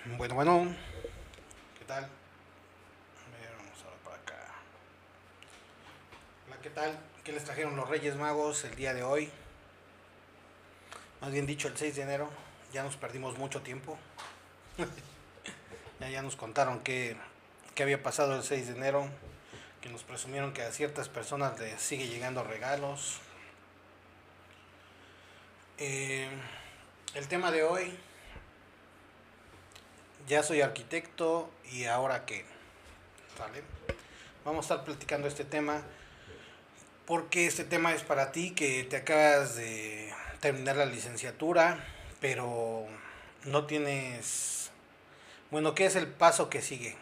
Bueno, ¿qué tal? A ver, vamos ahora para acá. Hola, ¿qué tal? ¿Qué les trajeron los Reyes Magos el día de hoy? Más bien dicho, el 6 de enero. Ya nos perdimos mucho tiempo. Ya nos contaron qué había pasado el 6 de enero. Que nos presumieron que a ciertas personas les sigue llegando regalos. Eh, el tema de hoy, ya soy arquitecto y ahora qué, ¿sale? Vamos a estar platicando este tema porque este tema es para ti que te acabas de terminar la licenciatura, pero no tienes... Bueno, ¿qué es el paso que sigue?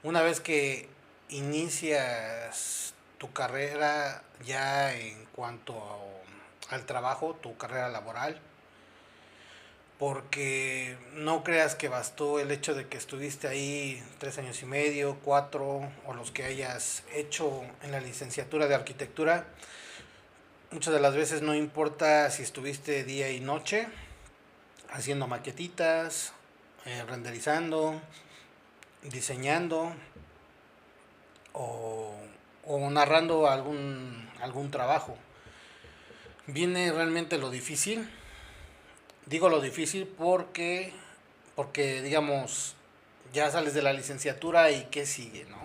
Una vez que inicias tu carrera ya en cuanto al trabajo, tu carrera laboral, porque no creas que bastó el hecho de que estuviste ahí 3 años y medio, 4 o los que hayas hecho en la licenciatura de arquitectura. Muchas de las veces no importa si estuviste día y noche haciendo maquetitas, renderizando, diseñando o, o narrando algún trabajo. Viene realmente lo difícil. Digo lo difícil porque digamos, ya sales de la licenciatura y qué sigue, ¿no?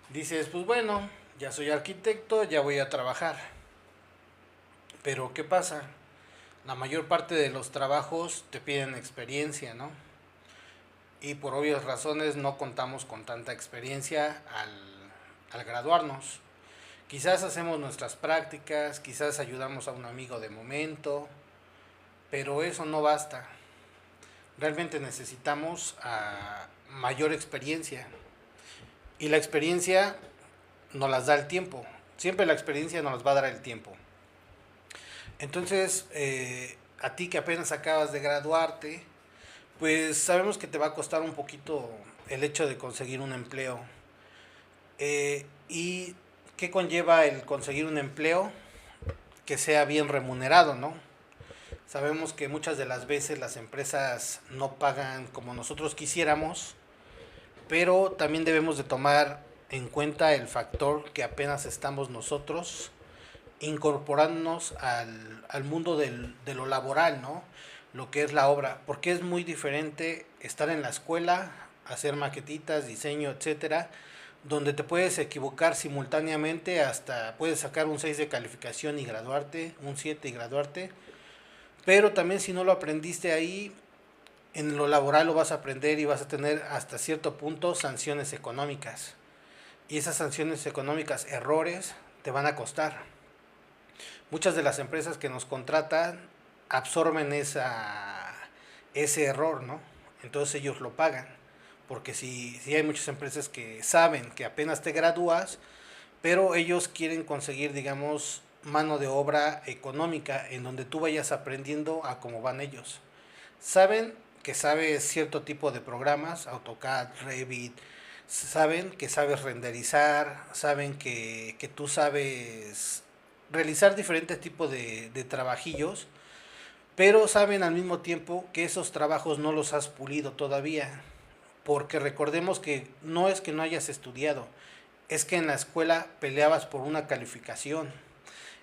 Dices, pues bueno, ya soy arquitecto, ya voy a trabajar. Pero ¿qué pasa? La mayor parte de los trabajos te piden experiencia, ¿no? Y por obvias razones no contamos con tanta experiencia al graduarnos. Quizás hacemos nuestras prácticas, quizás ayudamos a un amigo de momento, pero eso no basta. Realmente necesitamos mayor experiencia. Y la experiencia nos las da el tiempo. Siempre la experiencia nos las va a dar el tiempo. Entonces, a ti que apenas acabas de graduarte, pues sabemos que te va a costar un poquito el hecho de conseguir un empleo. ¿Y qué conlleva el conseguir un empleo que sea bien remunerado, no? Sabemos que muchas de las veces las empresas no pagan como nosotros quisiéramos, pero también debemos de tomar en cuenta el factor que apenas estamos nosotros incorporándonos al mundo de lo laboral, ¿no? Lo que es la obra, porque es muy diferente estar en la escuela, hacer maquetitas, diseño, etcétera, donde te puedes equivocar simultáneamente, hasta puedes sacar un 6 de calificación y graduarte, un 7 y graduarte, pero también si no lo aprendiste ahí, en lo laboral lo vas a aprender y vas a tener hasta cierto punto sanciones económicas. Y esas sanciones económicas, errores, te van a costar. Muchas de las empresas que nos contratan absorben ese error, ¿no? Entonces ellos lo pagan. Porque si hay muchas empresas que saben que apenas te gradúas, pero ellos quieren conseguir, digamos, mano de obra económica en donde tú vayas aprendiendo a cómo van ellos. Saben que sabes cierto tipo de programas, AutoCAD, Revit, saben que sabes renderizar, saben que tú sabes realizar diferentes tipos de trabajillos, pero saben al mismo tiempo que esos trabajos no los has pulido todavía, porque recordemos que no es que no hayas estudiado, es que en la escuela peleabas por una calificación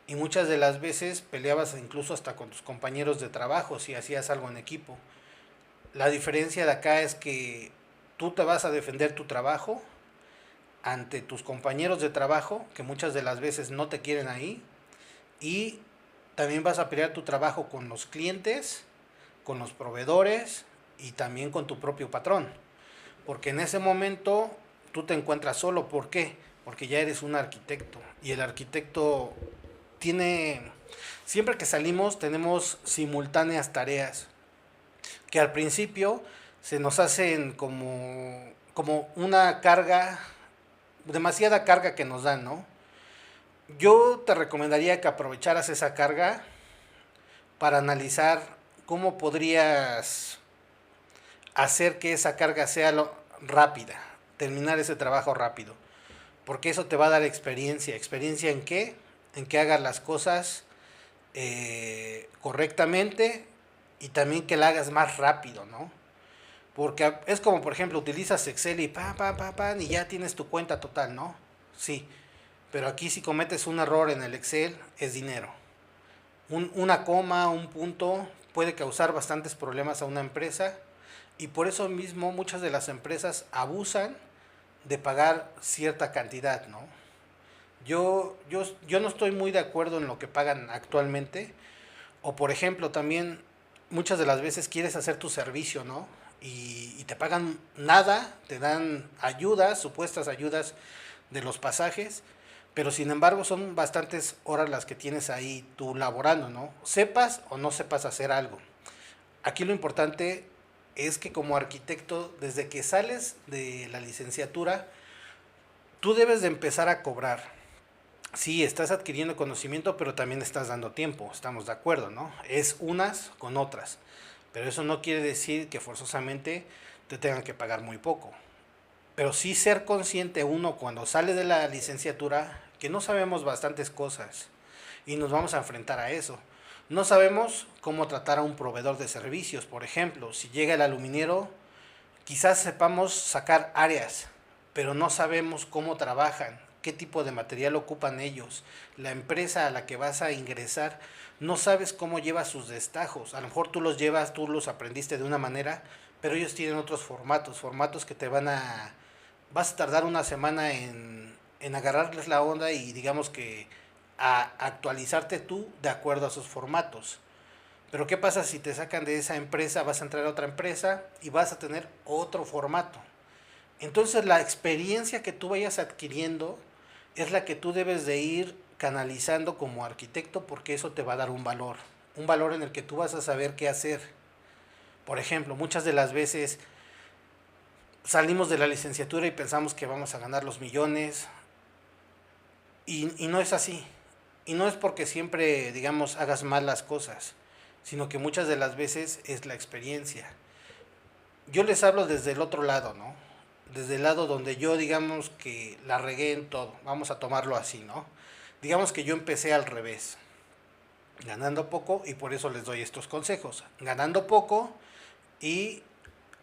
y muchas de las veces peleabas incluso hasta con tus compañeros de trabajo si hacías algo en equipo. La diferencia de acá es que tú te vas a defender tu trabajo ante tus compañeros de trabajo, que muchas de las veces no te quieren ahí, y también vas a pelear tu trabajo con los clientes, con los proveedores y también con tu propio patrón. Porque en ese momento tú te encuentras solo. ¿Por qué? Porque ya eres un arquitecto. Y el arquitecto tiene... Siempre que salimos tenemos simultáneas tareas que al principio se nos hacen como una carga, demasiada carga que nos dan, ¿no? Yo te recomendaría que aprovecharas esa carga para analizar cómo podrías hacer que esa carga sea rápida, terminar ese trabajo rápido, porque eso te va a dar experiencia. ¿Experiencia en qué? En que hagas las cosas correctamente y también que la hagas más rápido, ¿no? Porque es como, por ejemplo, utilizas Excel y y ya tienes tu cuenta total, ¿no? Sí, pero aquí si cometes un error en el Excel es dinero. Una coma, un punto puede causar bastantes problemas a una empresa y por eso mismo muchas de las empresas abusan de pagar cierta cantidad, ¿no? Yo no estoy muy de acuerdo en lo que pagan actualmente. O por ejemplo, también muchas de las veces quieres hacer tu servicio, ¿no? Y te pagan nada, te dan ayudas, supuestas ayudas de los pasajes, pero sin embargo son bastantes horas las que tienes ahí tú laborando, ¿no? Sepas o no sepas hacer algo. Aquí lo importante es que como arquitecto, desde que sales de la licenciatura, tú debes de empezar a cobrar. Sí, estás adquiriendo conocimiento, pero también estás dando tiempo, estamos de acuerdo, ¿no? Es unas con otras, pero eso no quiere decir que forzosamente te tengan que pagar muy poco. Pero sí ser consciente uno cuando sale de la licenciatura que no sabemos bastantes cosas y nos vamos a enfrentar a eso. No sabemos cómo tratar a un proveedor de servicios, por ejemplo, si llega el aluminiero, quizás sepamos sacar áreas, pero no sabemos cómo trabajan, qué tipo de material ocupan ellos, la empresa a la que vas a ingresar, no sabes cómo lleva sus destajos. A lo mejor tú los llevas, tú los aprendiste de una manera, pero ellos tienen otros formatos, formatos que te van a... Vas a tardar una semana en agarrarles la onda y digamos que a actualizarte tú de acuerdo a sus formatos. Pero ¿qué pasa si te sacan de esa empresa, vas a entrar a otra empresa y vas a tener otro formato? Entonces la experiencia que tú vayas adquiriendo es la que tú debes de ir canalizando como arquitecto porque eso te va a dar un valor en el que tú vas a saber qué hacer. Por ejemplo, muchas de las veces salimos de la licenciatura y pensamos que vamos a ganar los millones y no es así. Y no es porque siempre, digamos, hagas mal las cosas, sino que muchas de las veces es la experiencia. Yo les hablo desde el otro lado, ¿no? Desde el lado donde yo, digamos, que la regué en todo. Vamos a tomarlo así, ¿no? Digamos que yo empecé al revés, ganando poco y por eso les doy estos consejos. Ganando poco y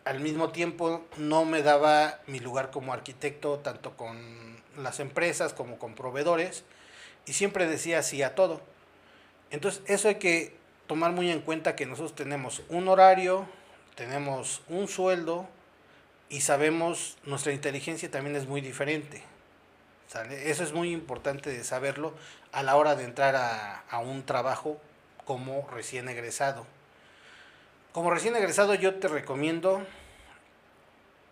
al mismo tiempo no me daba mi lugar como arquitecto tanto con las empresas como con proveedores y siempre decía sí a todo. Entonces eso hay que tomar muy en cuenta que nosotros tenemos un horario, tenemos un sueldo y sabemos, nuestra inteligencia también es muy diferente. ¿Sale? Eso es muy importante de saberlo a la hora de entrar a un trabajo como recién egresado. Como recién egresado yo te recomiendo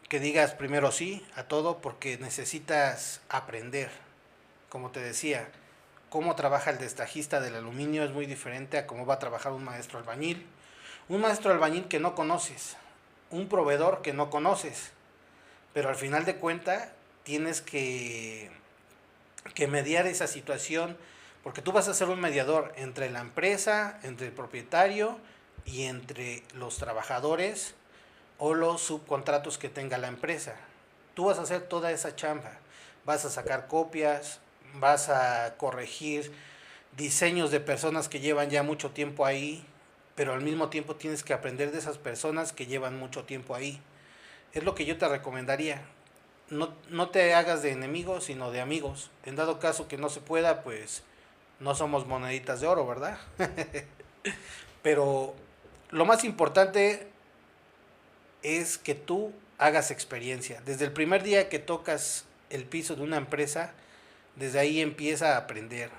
que digas primero sí a todo porque necesitas aprender. Como te decía, cómo trabaja el destajista del aluminio es muy diferente a cómo va a trabajar un maestro albañil. Un maestro albañil que no conoces, un proveedor que no conoces, pero al final de cuentas tienes que mediar esa situación porque tú vas a ser un mediador entre la empresa, entre el propietario y entre los trabajadores o los subcontratos que tenga la empresa. Tú vas a hacer toda esa chamba, vas a sacar copias, vas a corregir diseños de personas que llevan ya mucho tiempo ahí, pero al mismo tiempo tienes que aprender de esas personas que llevan mucho tiempo ahí. Es lo que yo te recomendaría. No te hagas de enemigos, sino de amigos. En dado caso que no se pueda, pues no somos moneditas de oro, ¿verdad? Pero lo más importante es que tú hagas experiencia. Desde el primer día que tocas el piso de una empresa, desde ahí empieza a aprender.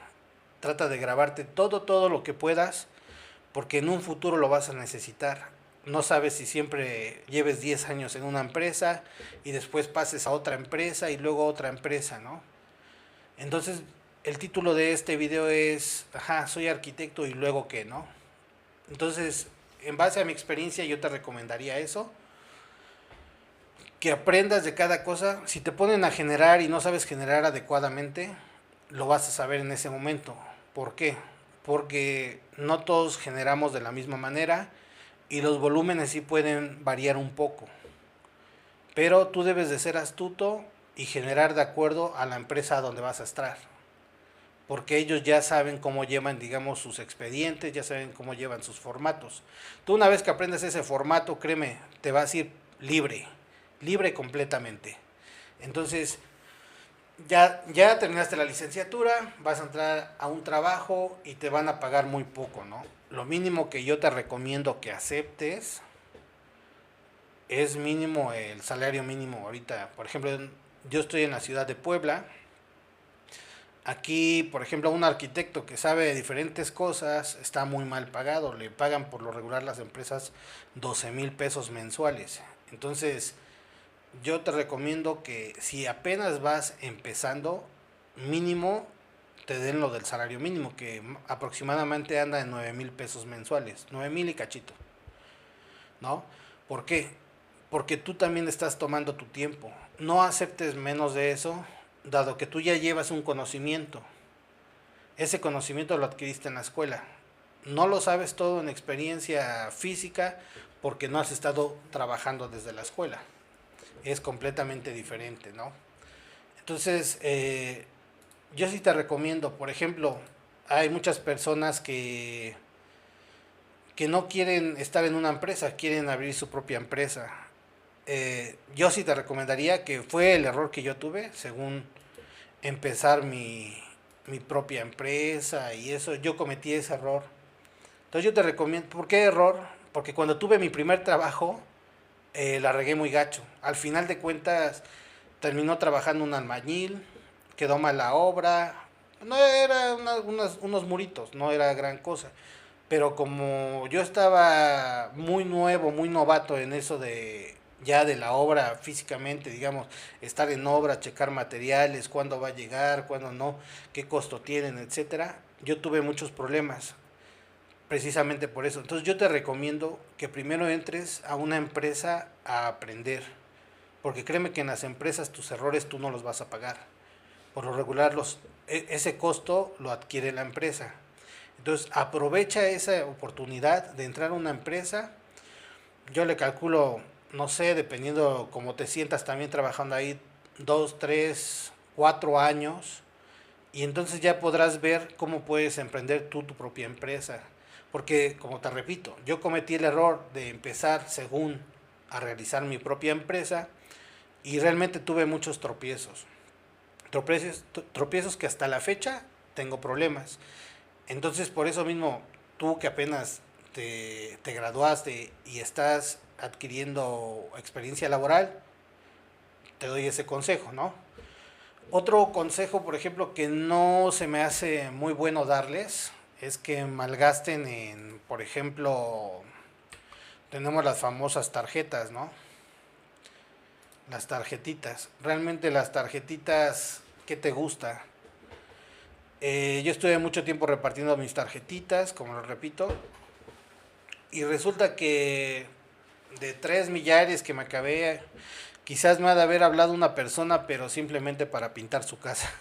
Trata de grabarte todo lo que puedas, porque en un futuro lo vas a necesitar. No sabes si siempre lleves 10 años en una empresa y después pases a otra empresa y luego a otra empresa, ¿no? Entonces, el título de este video es, ajá, soy arquitecto y luego qué, ¿no? Entonces, en base a mi experiencia, yo te recomendaría eso, que aprendas de cada cosa. Si te ponen a generar y no sabes generar adecuadamente, lo vas a saber en ese momento. ¿Por qué? Porque no todos generamos de la misma manera y los volúmenes sí pueden variar un poco. Pero tú debes de ser astuto y generar de acuerdo a la empresa donde vas a estar. porque ellos ya saben cómo llevan, digamos, sus expedientes, ya saben cómo llevan sus formatos. Tú una vez que aprendes ese formato, créeme, te vas a ir libre, libre completamente. Entonces, ya terminaste la licenciatura, vas a entrar a un trabajo y te van a pagar muy poco, ¿no? Lo mínimo que yo te recomiendo que aceptes es mínimo el salario mínimo ahorita. Por ejemplo, yo estoy en la ciudad de Puebla. Aquí, por ejemplo, un arquitecto que sabe de diferentes cosas está muy mal pagado. Le pagan por lo regular las empresas 12,000 pesos mensuales. Entonces, yo te recomiendo que si apenas vas empezando, mínimo te den lo del salario mínimo, que aproximadamente anda en 9,000 pesos mensuales, 9,000 y cachito, ¿no? ¿Por qué? Porque tú también estás tomando tu tiempo. No aceptes menos de eso, dado que tú ya llevas un conocimiento. Ese conocimiento lo adquiriste en la escuela. No lo sabes todo en experiencia física porque no has estado trabajando desde la escuela. Es completamente diferente, ¿no? Entonces, yo sí te recomiendo, por ejemplo, hay muchas personas que no quieren estar en una empresa, quieren abrir su propia empresa. Yo sí te recomendaría, que fue el error que yo tuve, según empezar mi propia empresa y eso, yo cometí ese error. Entonces yo te recomiendo, ¿por qué error? Porque cuando tuve mi primer trabajo, la regué muy gacho. Al final de cuentas, terminó trabajando un albañil, quedó mal la obra, no era unos muritos, no era gran cosa. Pero como yo estaba muy nuevo, muy novato en eso de ya de la obra físicamente, digamos, estar en obra, checar materiales, cuándo va a llegar, cuándo no, qué costo tienen, etcétera, yo tuve muchos problemas precisamente por eso. Entonces yo te recomiendo que primero entres a una empresa a aprender, porque créeme que en las empresas tus errores tú no los vas a pagar. Por lo regular ese costo lo adquiere la empresa. Entonces aprovecha esa oportunidad de entrar a una empresa. Yo le calculo, no sé, dependiendo cómo te sientas también trabajando ahí, 2, 3, 4 años. Y entonces ya podrás ver cómo puedes emprender tú tu propia empresa. Porque, como te repito, yo cometí el error de empezar según a realizar mi propia empresa y realmente tuve muchos tropiezos. Tropiezos que hasta la fecha tengo problemas. Entonces, por eso mismo, tú que apenas te graduaste y estás adquiriendo experiencia laboral, te doy ese consejo, ¿no? Otro consejo, por ejemplo, que no se me hace muy bueno darles, es que malgasten en, por ejemplo, tenemos las famosas tarjetas, ¿no? Las tarjetitas. Realmente las tarjetitas, ¿qué te gusta? Yo estuve mucho tiempo repartiendo mis tarjetitas, como lo repito, y resulta que de 3 millares que me acabé, quizás me ha de haber hablado una persona, pero simplemente para pintar su casa.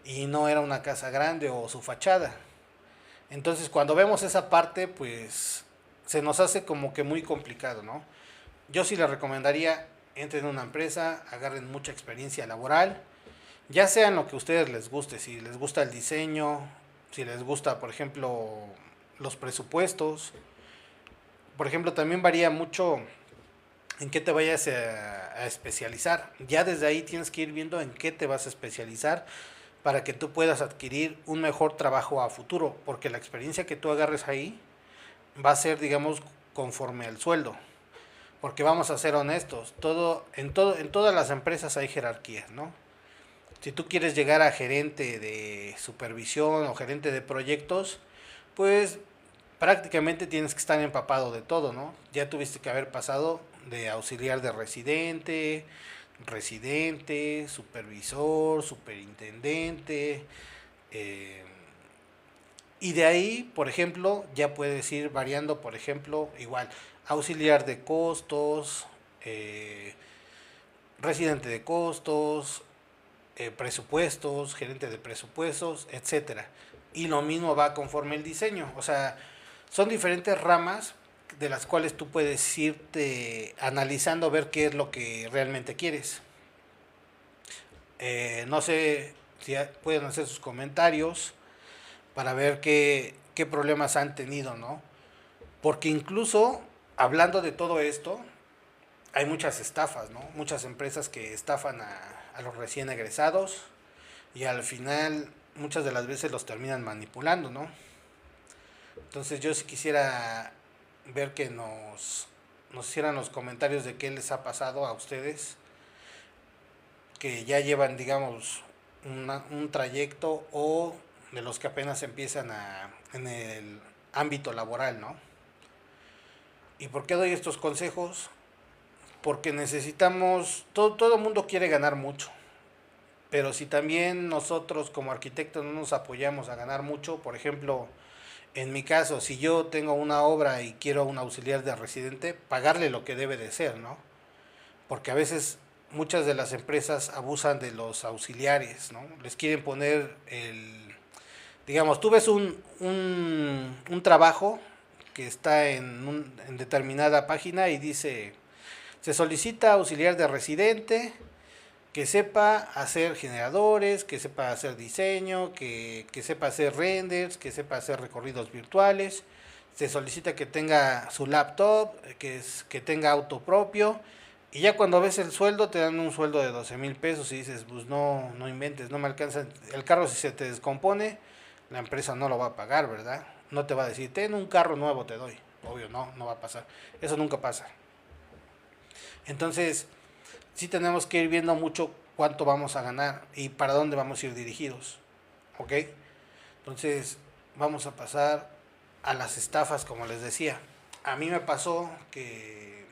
Y no era una casa grande o su fachada. Entonces cuando vemos esa parte, pues se nos hace como que muy complicado, ¿no? Yo sí les recomendaría, entren en una empresa, agarren mucha experiencia laboral, ya sea en lo que a ustedes les guste, si les gusta el diseño, si les gusta, por ejemplo, los presupuestos. Por ejemplo, también varía mucho en qué te vayas a especializar. Ya desde ahí tienes que ir viendo en qué te vas a especializar para que tú puedas adquirir un mejor trabajo a futuro, porque la experiencia que tú agarres ahí va a ser, digamos, conforme al sueldo. Porque vamos a ser honestos, en todas las empresas hay jerarquías, ¿no? Si tú quieres llegar a gerente de supervisión o gerente de proyectos, pues prácticamente tienes que estar empapado de todo, ¿no? Ya tuviste que haber pasado de auxiliar de residente, supervisor, superintendente, eh, y de ahí, por ejemplo, ya puedes ir variando, por ejemplo, igual, auxiliar de costos, residente de costos, presupuestos, gerente de presupuestos, etcétera. Y lo mismo va conforme el diseño. O sea, son diferentes ramas de las cuales tú puedes irte analizando, ver qué es lo que realmente quieres. No sé, Si pueden hacer sus comentarios para ver qué problemas han tenido, ¿no? Porque incluso hablando de todo esto, hay muchas estafas, ¿no? Muchas empresas que estafan a los recién egresados y al final muchas de las veces los terminan manipulando, ¿no? Entonces yo sí quisiera ver que nos hicieran los comentarios de qué les ha pasado a ustedes, que ya llevan, digamos, un trayecto o de los que apenas empiezan en el ámbito laboral, ¿no? ¿Y por qué doy estos consejos? Porque necesitamos, todo el mundo quiere ganar mucho, pero si también nosotros como arquitectos no nos apoyamos a ganar mucho, por ejemplo, en mi caso, si yo tengo una obra y quiero un auxiliar de residente, pagarle lo que debe de ser, ¿no? Porque a veces muchas de las empresas abusan de los auxiliares, ¿no? Les quieren poner digamos, tú ves un trabajo que está en determinada página y dice, se solicita auxiliar de residente que sepa hacer generadores, que sepa hacer diseño, que sepa hacer renders, que sepa hacer recorridos virtuales. Se solicita que tenga su laptop, que tenga auto propio. Y ya cuando ves el sueldo, te dan un sueldo de 12,000 pesos y dices, pues no inventes, no me alcanza. El carro si se te descompone, la empresa no lo va a pagar, ¿verdad? No te va a decir, ten un carro nuevo, te doy. Obvio, no va a pasar. Eso nunca pasa. Entonces, sí tenemos que ir viendo mucho cuánto vamos a ganar y para dónde vamos a ir dirigidos. ¿Ok? Entonces, vamos a pasar a las estafas, como les decía. A mí me pasó que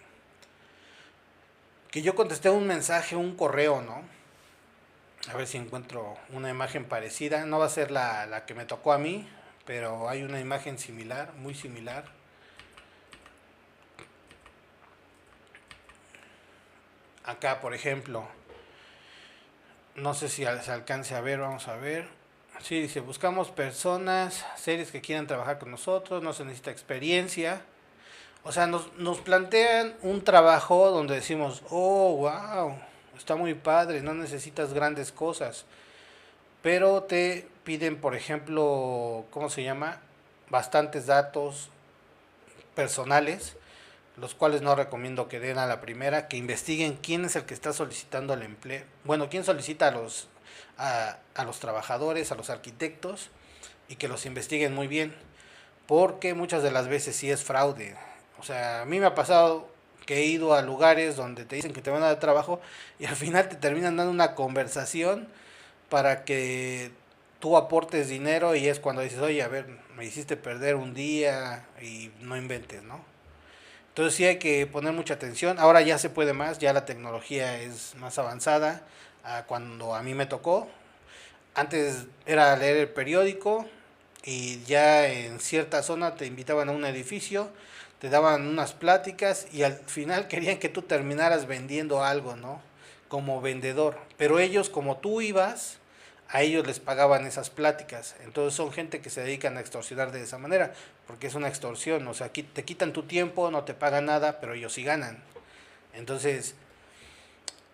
yo contesté un mensaje, un correo, ¿no? A ver si encuentro una imagen parecida. No va a ser la que me tocó a mí, pero hay una imagen similar, muy similar. Acá, por ejemplo, no sé si se alcance a ver, vamos a ver. Sí, dice, buscamos personas, series que quieran trabajar con nosotros, no se necesita experiencia. O sea, nos plantean un trabajo donde decimos, oh, wow, está muy padre, no necesitas grandes cosas. Pero te piden, por ejemplo, ¿cómo se llama? Bastantes datos personales, los cuales no recomiendo que den a la primera, que investiguen quién es el que está solicitando el empleo. Bueno, quién solicita a los trabajadores, a los arquitectos, y que los investiguen muy bien, porque muchas de las veces sí es fraude. O sea, a mí me ha pasado que he ido a lugares donde te dicen que te van a dar trabajo y al final te terminan dando una conversación para que tú aportes dinero y es cuando dices, oye, a ver, me hiciste perder un día y no inventes, ¿no? Entonces sí hay que poner mucha atención. Ahora ya se puede más, ya la tecnología es más avanzada a cuando a mí me tocó. Antes era leer el periódico y ya en cierta zona te invitaban a un edificio, te daban unas pláticas y al final querían que tú terminaras vendiendo algo, ¿no? Como vendedor. Pero ellos, como tú ibas, a ellos les pagaban esas pláticas. Entonces son gente que se dedican a extorsionar de esa manera, porque es una extorsión. O sea, aquí te quitan tu tiempo, no te pagan nada, pero ellos sí ganan. Entonces,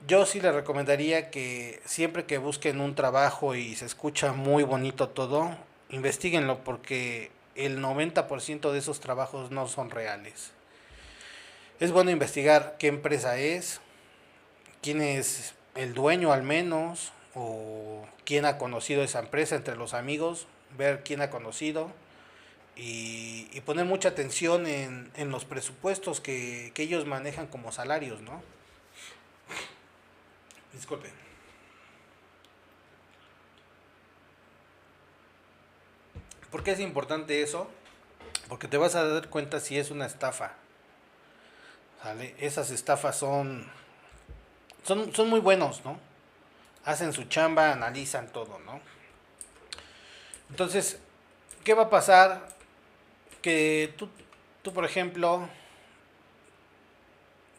yo sí les recomendaría que siempre que busquen un trabajo y se escucha muy bonito todo, investiguenlo porque el 90% de esos trabajos no son reales. Es bueno investigar qué empresa es, quién es el dueño al menos, o quién ha conocido esa empresa entre los amigos, ver quién ha conocido y poner mucha atención en los presupuestos que ellos manejan como salarios, ¿no? Disculpe. ¿Por qué es importante eso? Porque te vas a dar cuenta si es una estafa. ¿Sale? Esas estafas son muy buenos, ¿no? Hacen su chamba, analizan todo, ¿no? Entonces, ¿qué va a pasar? Que tú, por ejemplo,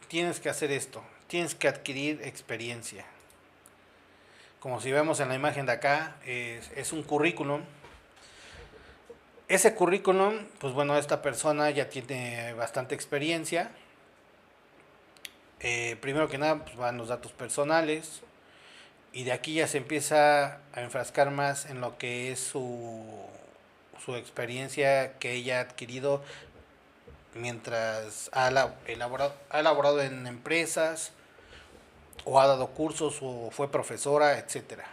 tienes que hacer esto. Tienes que adquirir experiencia. Como si vemos en la imagen de acá, es un currículum. Ese currículum, pues bueno, esta persona ya tiene bastante experiencia. Primero que nada, pues van los datos personales. y de aquí ya se empieza a enfrascar más en lo que es su experiencia que ella ha adquirido mientras ha elaborado en empresas o ha dado cursos o fue profesora, etcétera.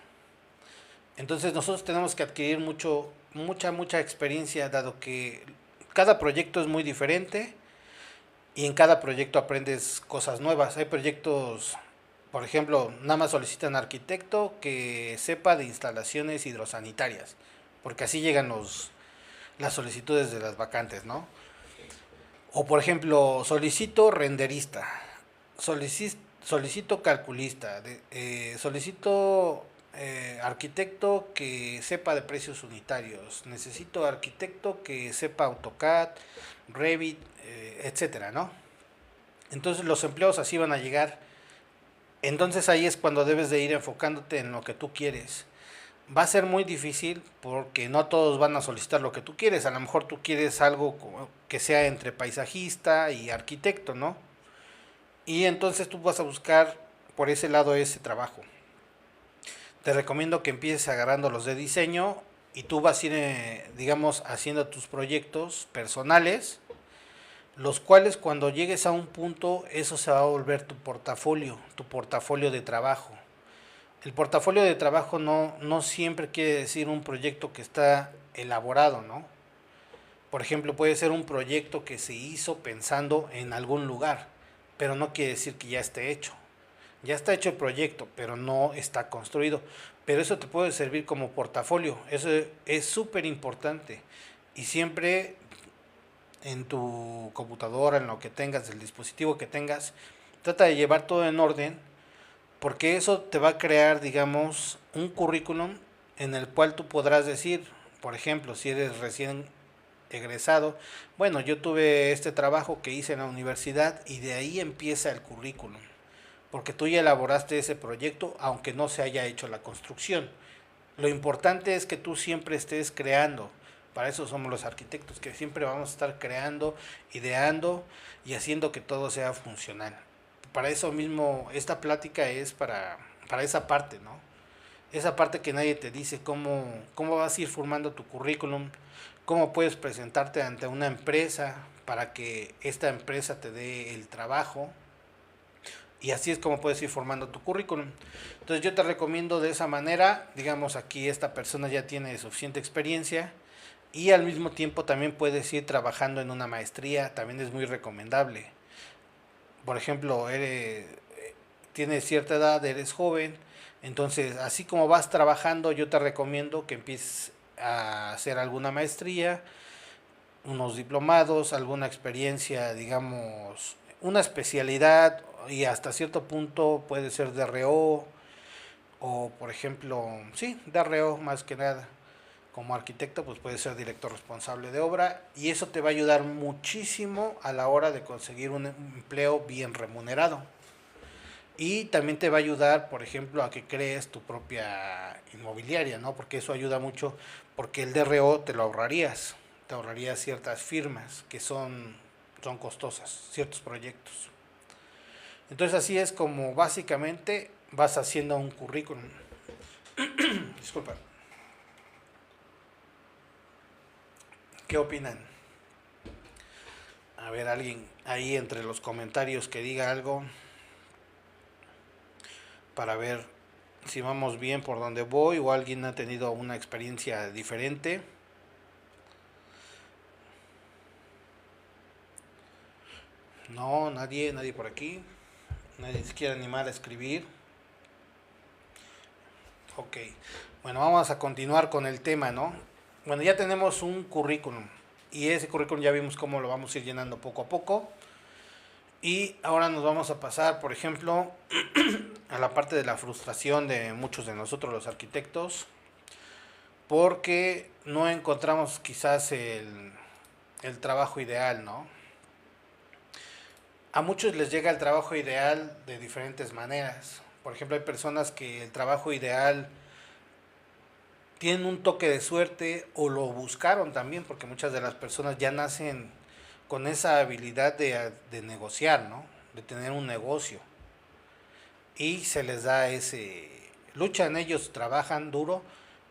Entonces nosotros tenemos que adquirir mucha experiencia, dado que cada proyecto es muy diferente y en cada proyecto aprendes cosas nuevas. Hay proyectos, por ejemplo, nada más solicitan arquitecto que sepa de instalaciones hidrosanitarias, porque así llegan las solicitudes de las vacantes, ¿no? O por ejemplo, solicito renderista, solicito calculista, solicito arquitecto que sepa de precios unitarios, necesito arquitecto que sepa AutoCAD, Revit, etcétera, ¿no? Entonces los empleos así van a llegar. Entonces ahí es cuando debes de ir enfocándote en lo que tú quieres. Va a ser muy difícil porque no todos van a solicitar lo que tú quieres. A lo mejor tú quieres algo que sea entre paisajista y arquitecto, ¿no? Y entonces tú vas a buscar por ese lado ese trabajo. Te recomiendo que empieces agarrando los de diseño y tú vas a ir, digamos, haciendo tus proyectos personales, los cuales cuando llegues a un punto, eso se va a volver tu portafolio de trabajo. El portafolio de trabajo no siempre quiere decir un proyecto que está elaborado, ¿no? Por ejemplo, puede ser un proyecto que se hizo pensando en algún lugar, pero no quiere decir que ya esté hecho. Ya está hecho el proyecto, pero no está construido. Pero eso te puede servir como portafolio. Eso es súper importante. Y siempre en tu computadora, en lo que tengas, el dispositivo que tengas, trata de llevar todo en orden, porque eso te va a crear, digamos, un currículum en el cual tú podrás decir, por ejemplo, si eres recién egresado, bueno, yo tuve este trabajo que hice en la universidad y de ahí empieza el currículum, porque tú ya elaboraste ese proyecto aunque no se haya hecho la construcción. Lo importante es que tú siempre estés creando. Para eso somos los arquitectos, que siempre vamos a estar creando, ideando y haciendo que todo sea funcional. Para eso mismo, esta plática es para esa parte, ¿no? Esa parte que nadie te dice cómo vas a ir formando tu currículum, cómo puedes presentarte ante una empresa para que esta empresa te dé el trabajo, y así es como puedes ir formando tu currículum. Entonces yo te recomiendo de esa manera, digamos aquí esta persona ya tiene suficiente experiencia y al mismo tiempo también puedes ir trabajando en una maestría, también es muy recomendable. Por ejemplo, tienes cierta edad, eres joven, entonces así como vas trabajando yo te recomiendo que empieces a hacer alguna maestría, unos diplomados, alguna experiencia, digamos, una especialidad y hasta cierto punto puede ser DRO o por ejemplo, sí, DRO más que nada. Como arquitecto pues puede ser director responsable de obra y eso te va a ayudar muchísimo a la hora de conseguir un empleo bien remunerado. Y también te va a ayudar, por ejemplo, a que crees tu propia inmobiliaria, ¿no? Porque eso ayuda mucho, porque el DRO te ahorrarías ciertas firmas que son costosas, ciertos proyectos. Entonces así es como básicamente vas haciendo un currículum. Disculpa. ¿Qué opinan? A ver, alguien ahí entre los comentarios que diga algo para ver si vamos bien por donde voy o alguien ha tenido una experiencia diferente. No, nadie por aquí. Nadie se quiere animar a escribir. Ok, bueno, vamos a continuar con el tema, ¿no? Bueno, ya tenemos un currículum y ese currículum ya vimos cómo lo vamos a ir llenando poco a poco. Y ahora nos vamos a pasar, por ejemplo, a la parte de la frustración de muchos de nosotros los arquitectos, porque no encontramos quizás el trabajo ideal, ¿no? A muchos les llega el trabajo ideal de diferentes maneras. Por ejemplo, hay personas que el trabajo ideal tienen un toque de suerte o lo buscaron también, porque muchas de las personas ya nacen con esa habilidad de negociar, ¿no? De tener un negocio. Y se les da luchan ellos, trabajan duro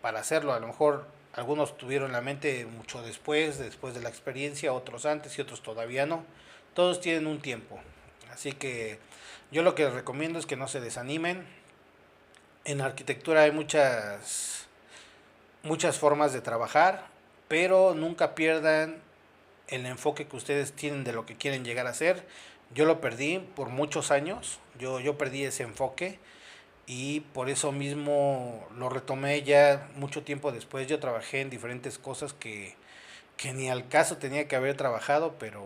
para hacerlo. A lo mejor algunos tuvieron la mente mucho después de la experiencia, otros antes y otros todavía no. Todos tienen un tiempo. Así que yo lo que les recomiendo es que no se desanimen. En arquitectura hay muchas formas de trabajar, pero nunca pierdan el enfoque que ustedes tienen de lo que quieren llegar a ser. Yo lo perdí por muchos años, yo perdí ese enfoque y por eso mismo lo retomé ya mucho tiempo después. Yo trabajé en diferentes cosas que ni al caso tenía que haber trabajado, pero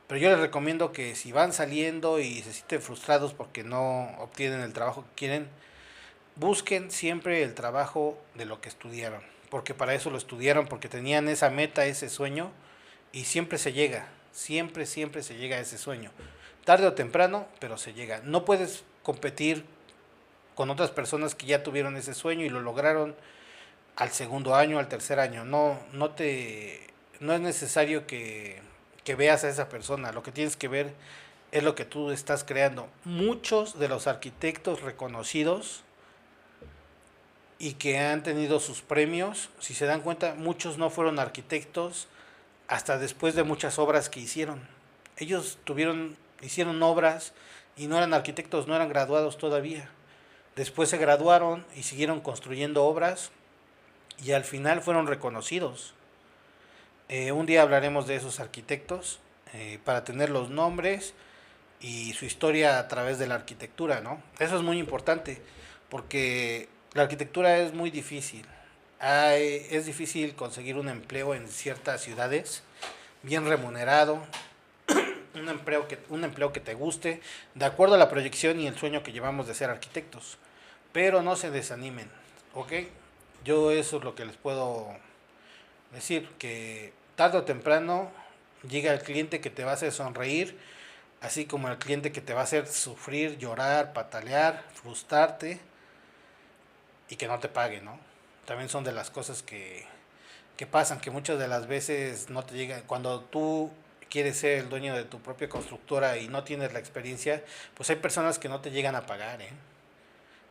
yo les recomiendo que si van saliendo y se sienten frustrados porque no obtienen el trabajo que quieren, busquen siempre el trabajo de lo que estudiaron, porque para eso lo estudiaron, porque tenían esa meta, ese sueño, y siempre se llega, siempre se llega a ese sueño. Tarde o temprano, pero se llega. No puedes competir con otras personas que ya tuvieron ese sueño y lo lograron al segundo año, al tercer año. No es necesario que veas a esa persona. Lo que tienes que ver es lo que tú estás creando. Muchos de los arquitectos reconocidos y que han tenido sus premios, si se dan cuenta, muchos no fueron arquitectos hasta después de muchas obras que hicieron. Ellos hicieron obras y no eran arquitectos, no eran graduados todavía. Después se graduaron y siguieron construyendo obras y al final fueron reconocidos. Un día hablaremos de esos arquitectos para tener los nombres y su historia a través de la arquitectura, ¿no? Eso es muy importante porque la arquitectura es muy difícil. Es difícil conseguir un empleo en ciertas ciudades, bien remunerado, un empleo que te guste, de acuerdo a la proyección y el sueño que llevamos de ser arquitectos. Pero no se desanimen, ¿ok? Yo eso es lo que les puedo decir, que tarde o temprano llega el cliente que te va a hacer sonreír, así como el cliente que te va a hacer sufrir, llorar, patalear, frustrarte y que no te pague, ¿no? También son de las cosas que pasan, que muchas de las veces no te llegan. Cuando tú quieres ser el dueño de tu propia constructora y no tienes la experiencia, pues hay personas que no te llegan a pagar, ¿eh?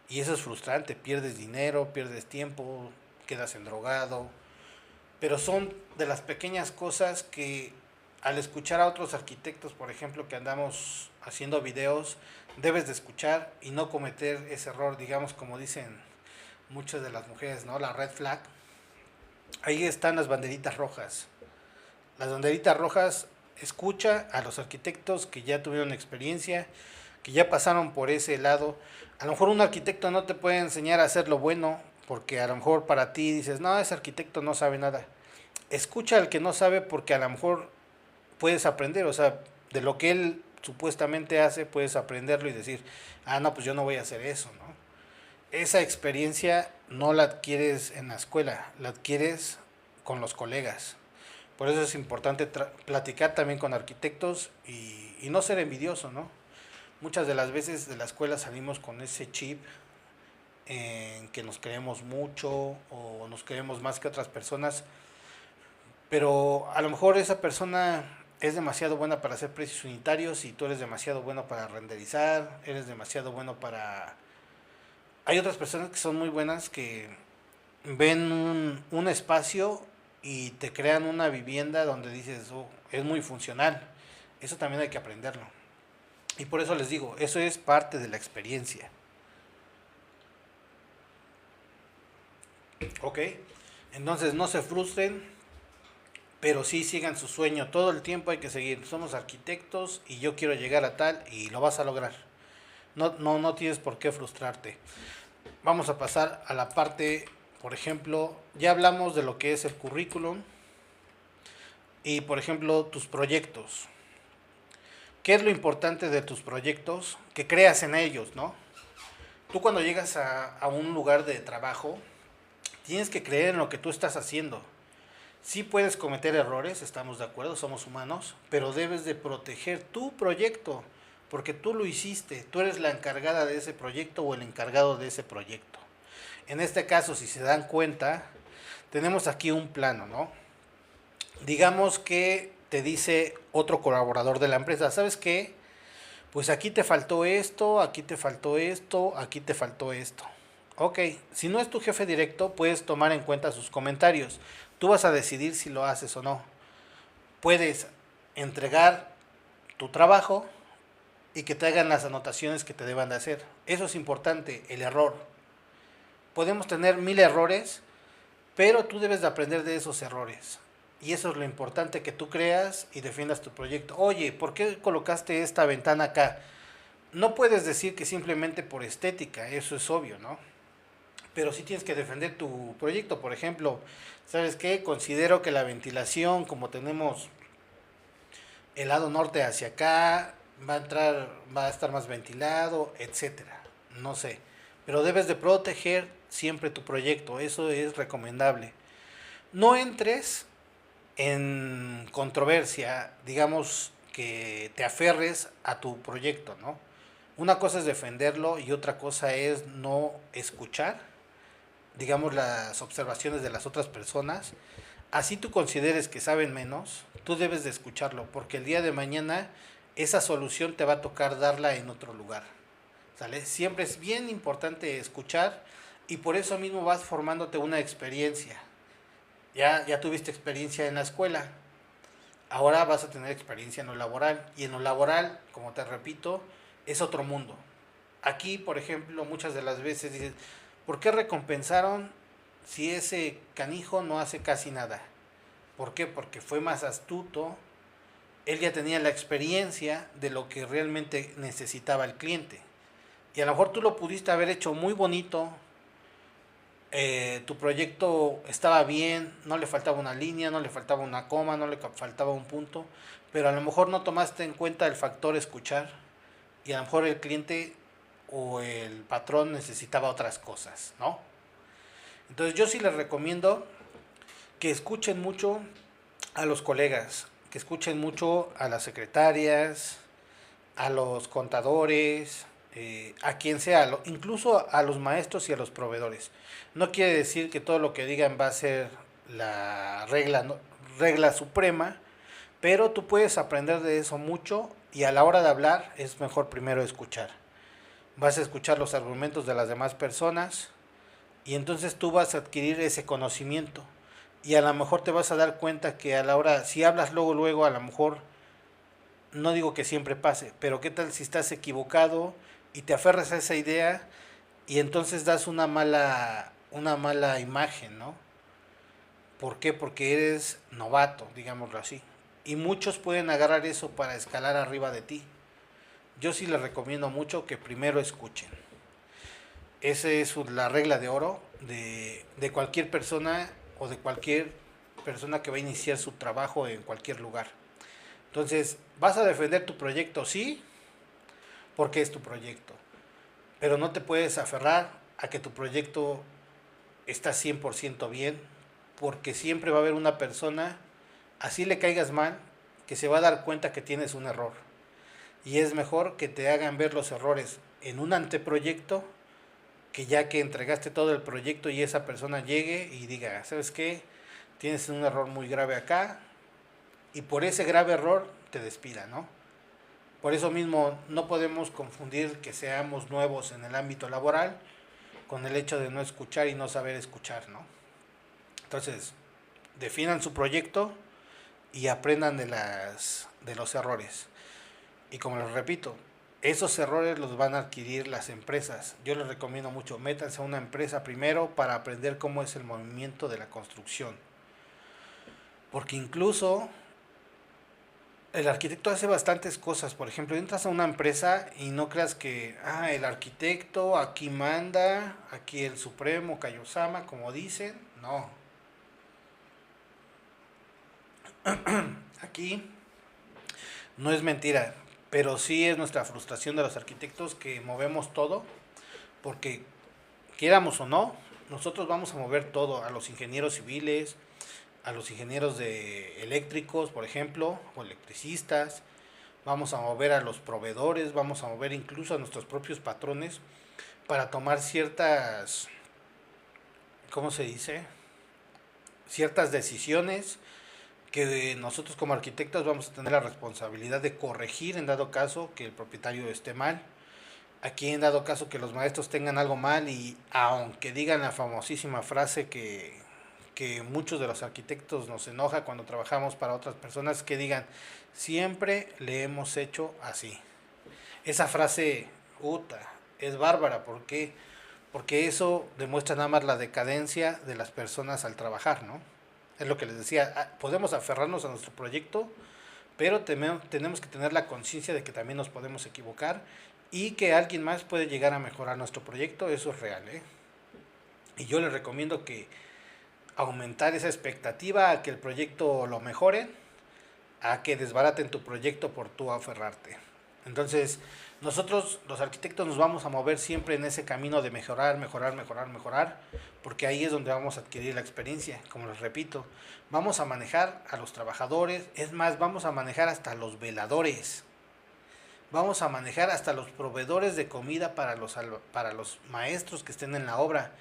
Y eso es frustrante, pierdes dinero, pierdes tiempo, quedas endrogado, pero son de las pequeñas cosas que al escuchar a otros arquitectos, por ejemplo, que andamos haciendo videos, debes de escuchar y no cometer ese error, digamos, como dicen muchas de las mujeres, ¿no? La red flag. Ahí están las banderitas rojas. Las banderitas rojas, escucha a los arquitectos que ya tuvieron experiencia, que ya pasaron por ese lado. A lo mejor un arquitecto no te puede enseñar a hacer lo bueno, porque a lo mejor para ti dices, no, ese arquitecto no sabe nada. Escucha al que no sabe porque a lo mejor puedes aprender, o sea, de lo que él supuestamente hace, puedes aprenderlo y decir, ah, no, pues yo no voy a hacer eso, ¿no? Esa experiencia no la adquieres en la escuela, la adquieres con los colegas. Por eso es importante platicar también con arquitectos y no ser envidioso, ¿no? Muchas de las veces de la escuela salimos con ese chip en que nos creemos mucho o nos creemos más que otras personas, pero a lo mejor esa persona es demasiado buena para hacer precios unitarios y tú eres demasiado bueno para renderizar, eres demasiado bueno para... Hay otras personas que son muy buenas que ven un espacio y te crean una vivienda donde dices, oh, es muy funcional. Eso también hay que aprenderlo. Y por eso les digo, eso es parte de la experiencia. Ok, entonces no se frustren, pero sí sigan su sueño. Todo el tiempo hay que seguir. Somos arquitectos y yo quiero llegar a tal y lo vas a lograr. No tienes por qué frustrarte. Vamos a pasar a la parte, por ejemplo, ya hablamos de lo que es el currículum y, por ejemplo, tus proyectos. ¿Qué es lo importante de tus proyectos? Que creas en ellos, ¿no? Tú cuando llegas a un lugar de trabajo, tienes que creer en lo que tú estás haciendo. Sí puedes cometer errores, estamos de acuerdo, somos humanos, pero debes de proteger tu proyecto, porque tú lo hiciste, tú eres la encargada de ese proyecto o el encargado de ese proyecto. En este caso, si se dan cuenta, tenemos aquí un plano, ¿no? Digamos que te dice otro colaborador de la empresa, ¿sabes qué? Pues aquí te faltó esto, aquí te faltó esto, aquí te faltó esto. Ok, si no es tu jefe directo, puedes tomar en cuenta sus comentarios. Tú vas a decidir si lo haces o no. Puedes entregar tu trabajo y que te hagan las anotaciones que te deban de hacer. Eso es importante, el error. Podemos tener 1000 errores, pero tú debes de aprender de esos errores. Y eso es lo importante, que tú creas y defiendas tu proyecto. Oye, ¿por qué colocaste esta ventana acá? No puedes decir que simplemente por estética, eso es obvio, ¿no? Pero sí tienes que defender tu proyecto. Por ejemplo, ¿sabes qué? Considero que la ventilación, como tenemos el lado norte hacia acá, va a estar más ventilado, etcétera. No sé. Pero debes de proteger siempre tu proyecto, eso es recomendable. No entres en controversia, digamos que te aferres a tu proyecto, ¿no? Una cosa es defenderlo y otra cosa es no escuchar, digamos, las observaciones de las otras personas. Así tú consideres que saben menos, tú debes de escucharlo, porque el día de mañana esa solución te va a tocar darla en otro lugar. ¿Sale? Siempre es bien importante escuchar y por eso mismo vas formándote una experiencia. Ya tuviste experiencia en la escuela, ahora vas a tener experiencia en lo laboral. Y en lo laboral, como te repito, es otro mundo. Aquí, por ejemplo, muchas de las veces dices, ¿por qué recompensaron si ese canijo no hace casi nada? ¿Por qué? Porque fue más astuto, él ya tenía la experiencia de lo que realmente necesitaba el cliente. Y a lo mejor tú lo pudiste haber hecho muy bonito, tu proyecto estaba bien, no le faltaba una línea, no le faltaba una coma, no le faltaba un punto, pero a lo mejor no tomaste en cuenta el factor escuchar y a lo mejor el cliente o el patrón necesitaba otras cosas, ¿no? Entonces yo sí les recomiendo que escuchen mucho a los colegas, que escuchen mucho a las secretarias, a los contadores, a quien sea, incluso a los maestros y a los proveedores. No quiere decir que todo lo que digan va a ser la regla, ¿no? Regla suprema, pero tú puedes aprender de eso mucho y a la hora de hablar es mejor primero escuchar. Vas a escuchar los argumentos de las demás personas y entonces tú vas a adquirir ese conocimiento y a lo mejor te vas a dar cuenta que a la hora, si hablas luego, a lo mejor, no digo que siempre pase, pero qué tal si estás equivocado y te aferras a esa idea y entonces das una mala imagen, ¿no? ¿Por qué? Porque eres novato, digámoslo así. Y muchos pueden agarrar eso para escalar arriba de ti. Yo sí les recomiendo mucho que primero escuchen. Esa es la regla de oro de cualquier persona o de cualquier persona que va a iniciar su trabajo en cualquier lugar. Entonces, ¿vas a defender tu proyecto? Sí, porque es tu proyecto. Pero no te puedes aferrar a que tu proyecto está 100% bien, porque siempre va a haber una persona, así le caigas mal, que se va a dar cuenta que tienes un error. Y es mejor que te hagan ver los errores en un anteproyecto, que ya que entregaste todo el proyecto y esa persona llegue y diga, ¿sabes qué? Tienes un error muy grave acá, y por ese grave error te despida, ¿no? Por eso mismo no podemos confundir que seamos nuevos en el ámbito laboral con el hecho de no escuchar y no saber escuchar, ¿no? Entonces, definan su proyecto y aprendan de los errores. Y como les repito, esos errores los van a adquirir las empresas. Yo les recomiendo mucho, métanse a una empresa primero para aprender cómo es el movimiento de la construcción. Porque incluso el arquitecto hace bastantes cosas. Por ejemplo, entras a una empresa y no creas que, el arquitecto aquí manda, aquí el supremo Kaiosama, como dicen. No, aquí no es mentira, pero sí es nuestra frustración de los arquitectos que movemos todo, porque quieramos o no, nosotros vamos a mover todo, a los ingenieros civiles, a los ingenieros de eléctricos, por ejemplo, o electricistas, vamos a mover a los proveedores, vamos a mover incluso a nuestros propios patrones para tomar ciertas, ¿cómo se dice? Ciertas decisiones que nosotros como arquitectos vamos a tener la responsabilidad de corregir en dado caso que el propietario esté mal. Aquí en dado caso que los maestros tengan algo mal y aunque digan la famosísima frase que muchos de los arquitectos nos enoja cuando trabajamos para otras personas, que digan, siempre le hemos hecho así. Esa frase, puta, es bárbara. ¿Por qué? Porque eso demuestra nada más la decadencia de las personas al trabajar, ¿no? Es lo que les decía, podemos aferrarnos a nuestro proyecto, pero tenemos que tener la conciencia de que también nos podemos equivocar y que alguien más puede llegar a mejorar nuestro proyecto, eso es real, ¿eh? Y yo les recomiendo que aumentar esa expectativa a que el proyecto lo mejore, a que desbaraten tu proyecto por tú aferrarte. Entonces, nosotros los arquitectos nos vamos a mover siempre en ese camino de mejorar, mejorar, mejorar, mejorar, porque ahí es donde vamos a adquirir la experiencia, como les repito. Vamos a manejar a los trabajadores, es más, vamos a manejar hasta los veladores. Vamos a manejar hasta los proveedores de comida para los maestros que estén en la obra.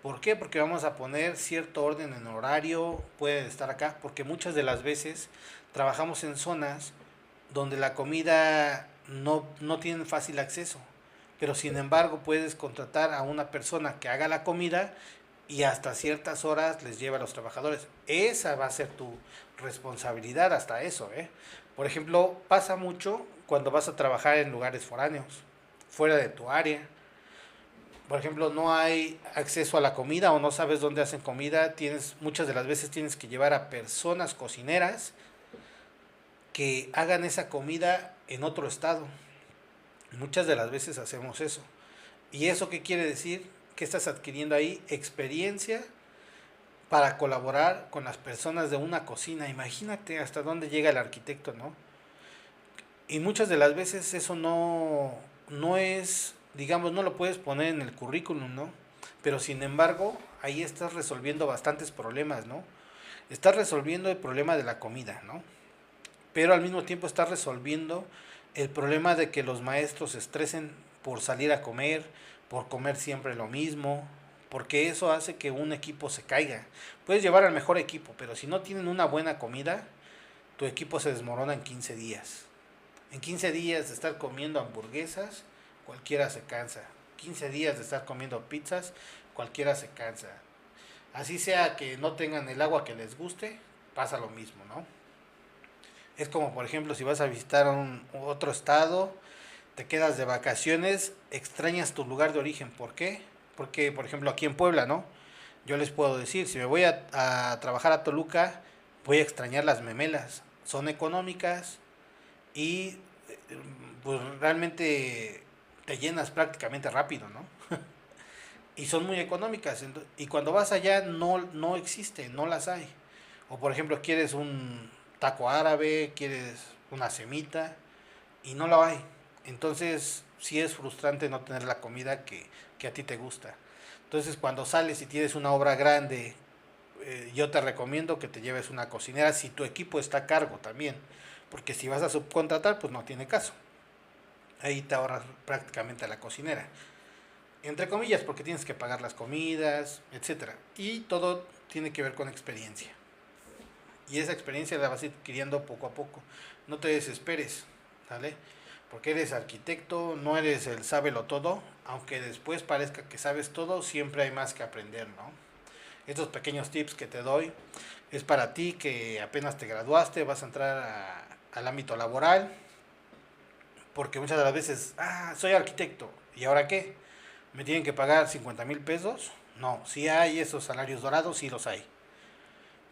¿Por qué? Porque vamos a poner cierto orden en horario, pueden estar acá, porque muchas de las veces trabajamos en zonas donde la comida no tienen fácil acceso, pero sin embargo puedes contratar a una persona que haga la comida y hasta ciertas horas les lleva a los trabajadores. Esa va a ser tu responsabilidad hasta eso, ¿eh? Por ejemplo, pasa mucho cuando vas a trabajar en lugares foráneos, fuera de tu área. Por ejemplo, no hay acceso a la comida o no sabes dónde hacen comida, muchas de las veces tienes que llevar a personas cocineras que hagan esa comida en otro estado. Muchas de las veces hacemos eso. ¿Y eso qué quiere decir? Que estás adquiriendo ahí experiencia para colaborar con las personas de una cocina. Imagínate hasta dónde llega el arquitecto, ¿no? Y muchas de las veces eso no es, digamos, no lo puedes poner en el currículum, ¿no? Pero sin embargo, ahí estás resolviendo bastantes problemas, ¿no? Estás resolviendo el problema de la comida, ¿no? Pero al mismo tiempo estás resolviendo el problema de que los maestros se estresen por salir a comer, por comer siempre lo mismo, porque eso hace que un equipo se caiga. Puedes llevar al mejor equipo, pero si no tienen una buena comida, tu equipo se desmorona en 15 días. En 15 días de estar comiendo hamburguesas, cualquiera se cansa. 15 días de estar comiendo pizzas, cualquiera se cansa. Así sea que no tengan el agua que les guste, pasa lo mismo, ¿no? Es como, por ejemplo, si vas a visitar otro estado, te quedas de vacaciones, extrañas tu lugar de origen. ¿Por qué? Porque, por ejemplo, aquí en Puebla, ¿no? Yo les puedo decir, si me voy a trabajar a Toluca, voy a extrañar las memelas. Son económicas y pues realmente te llenas prácticamente rápido, ¿no? Y son muy económicas. Y cuando vas allá no existen, no las hay. O por ejemplo, quieres un taco árabe, quieres una semita y no lo hay. Entonces, sí es frustrante no tener la comida que a ti te gusta. Entonces, cuando sales y tienes una obra grande, yo te recomiendo que te lleves una cocinera si tu equipo está a cargo también. Porque si vas a subcontratar, pues no tiene caso. Ahí te ahorras prácticamente a la cocinera. Entre comillas, porque tienes que pagar las comidas, etcétera. Y todo tiene que ver con experiencia. Y esa experiencia la vas adquiriendo poco a poco. No te desesperes, ¿vale? Porque eres arquitecto, no eres el sábelo todo, aunque después parezca que sabes todo, siempre hay más que aprender, ¿no? Estos pequeños tips que te doy es para ti que apenas te graduaste, vas a entrar al ámbito laboral, porque muchas de las veces, soy arquitecto, ¿y ahora qué? ¿Me tienen que pagar 50,000 pesos? No, sí hay esos salarios dorados, sí los hay,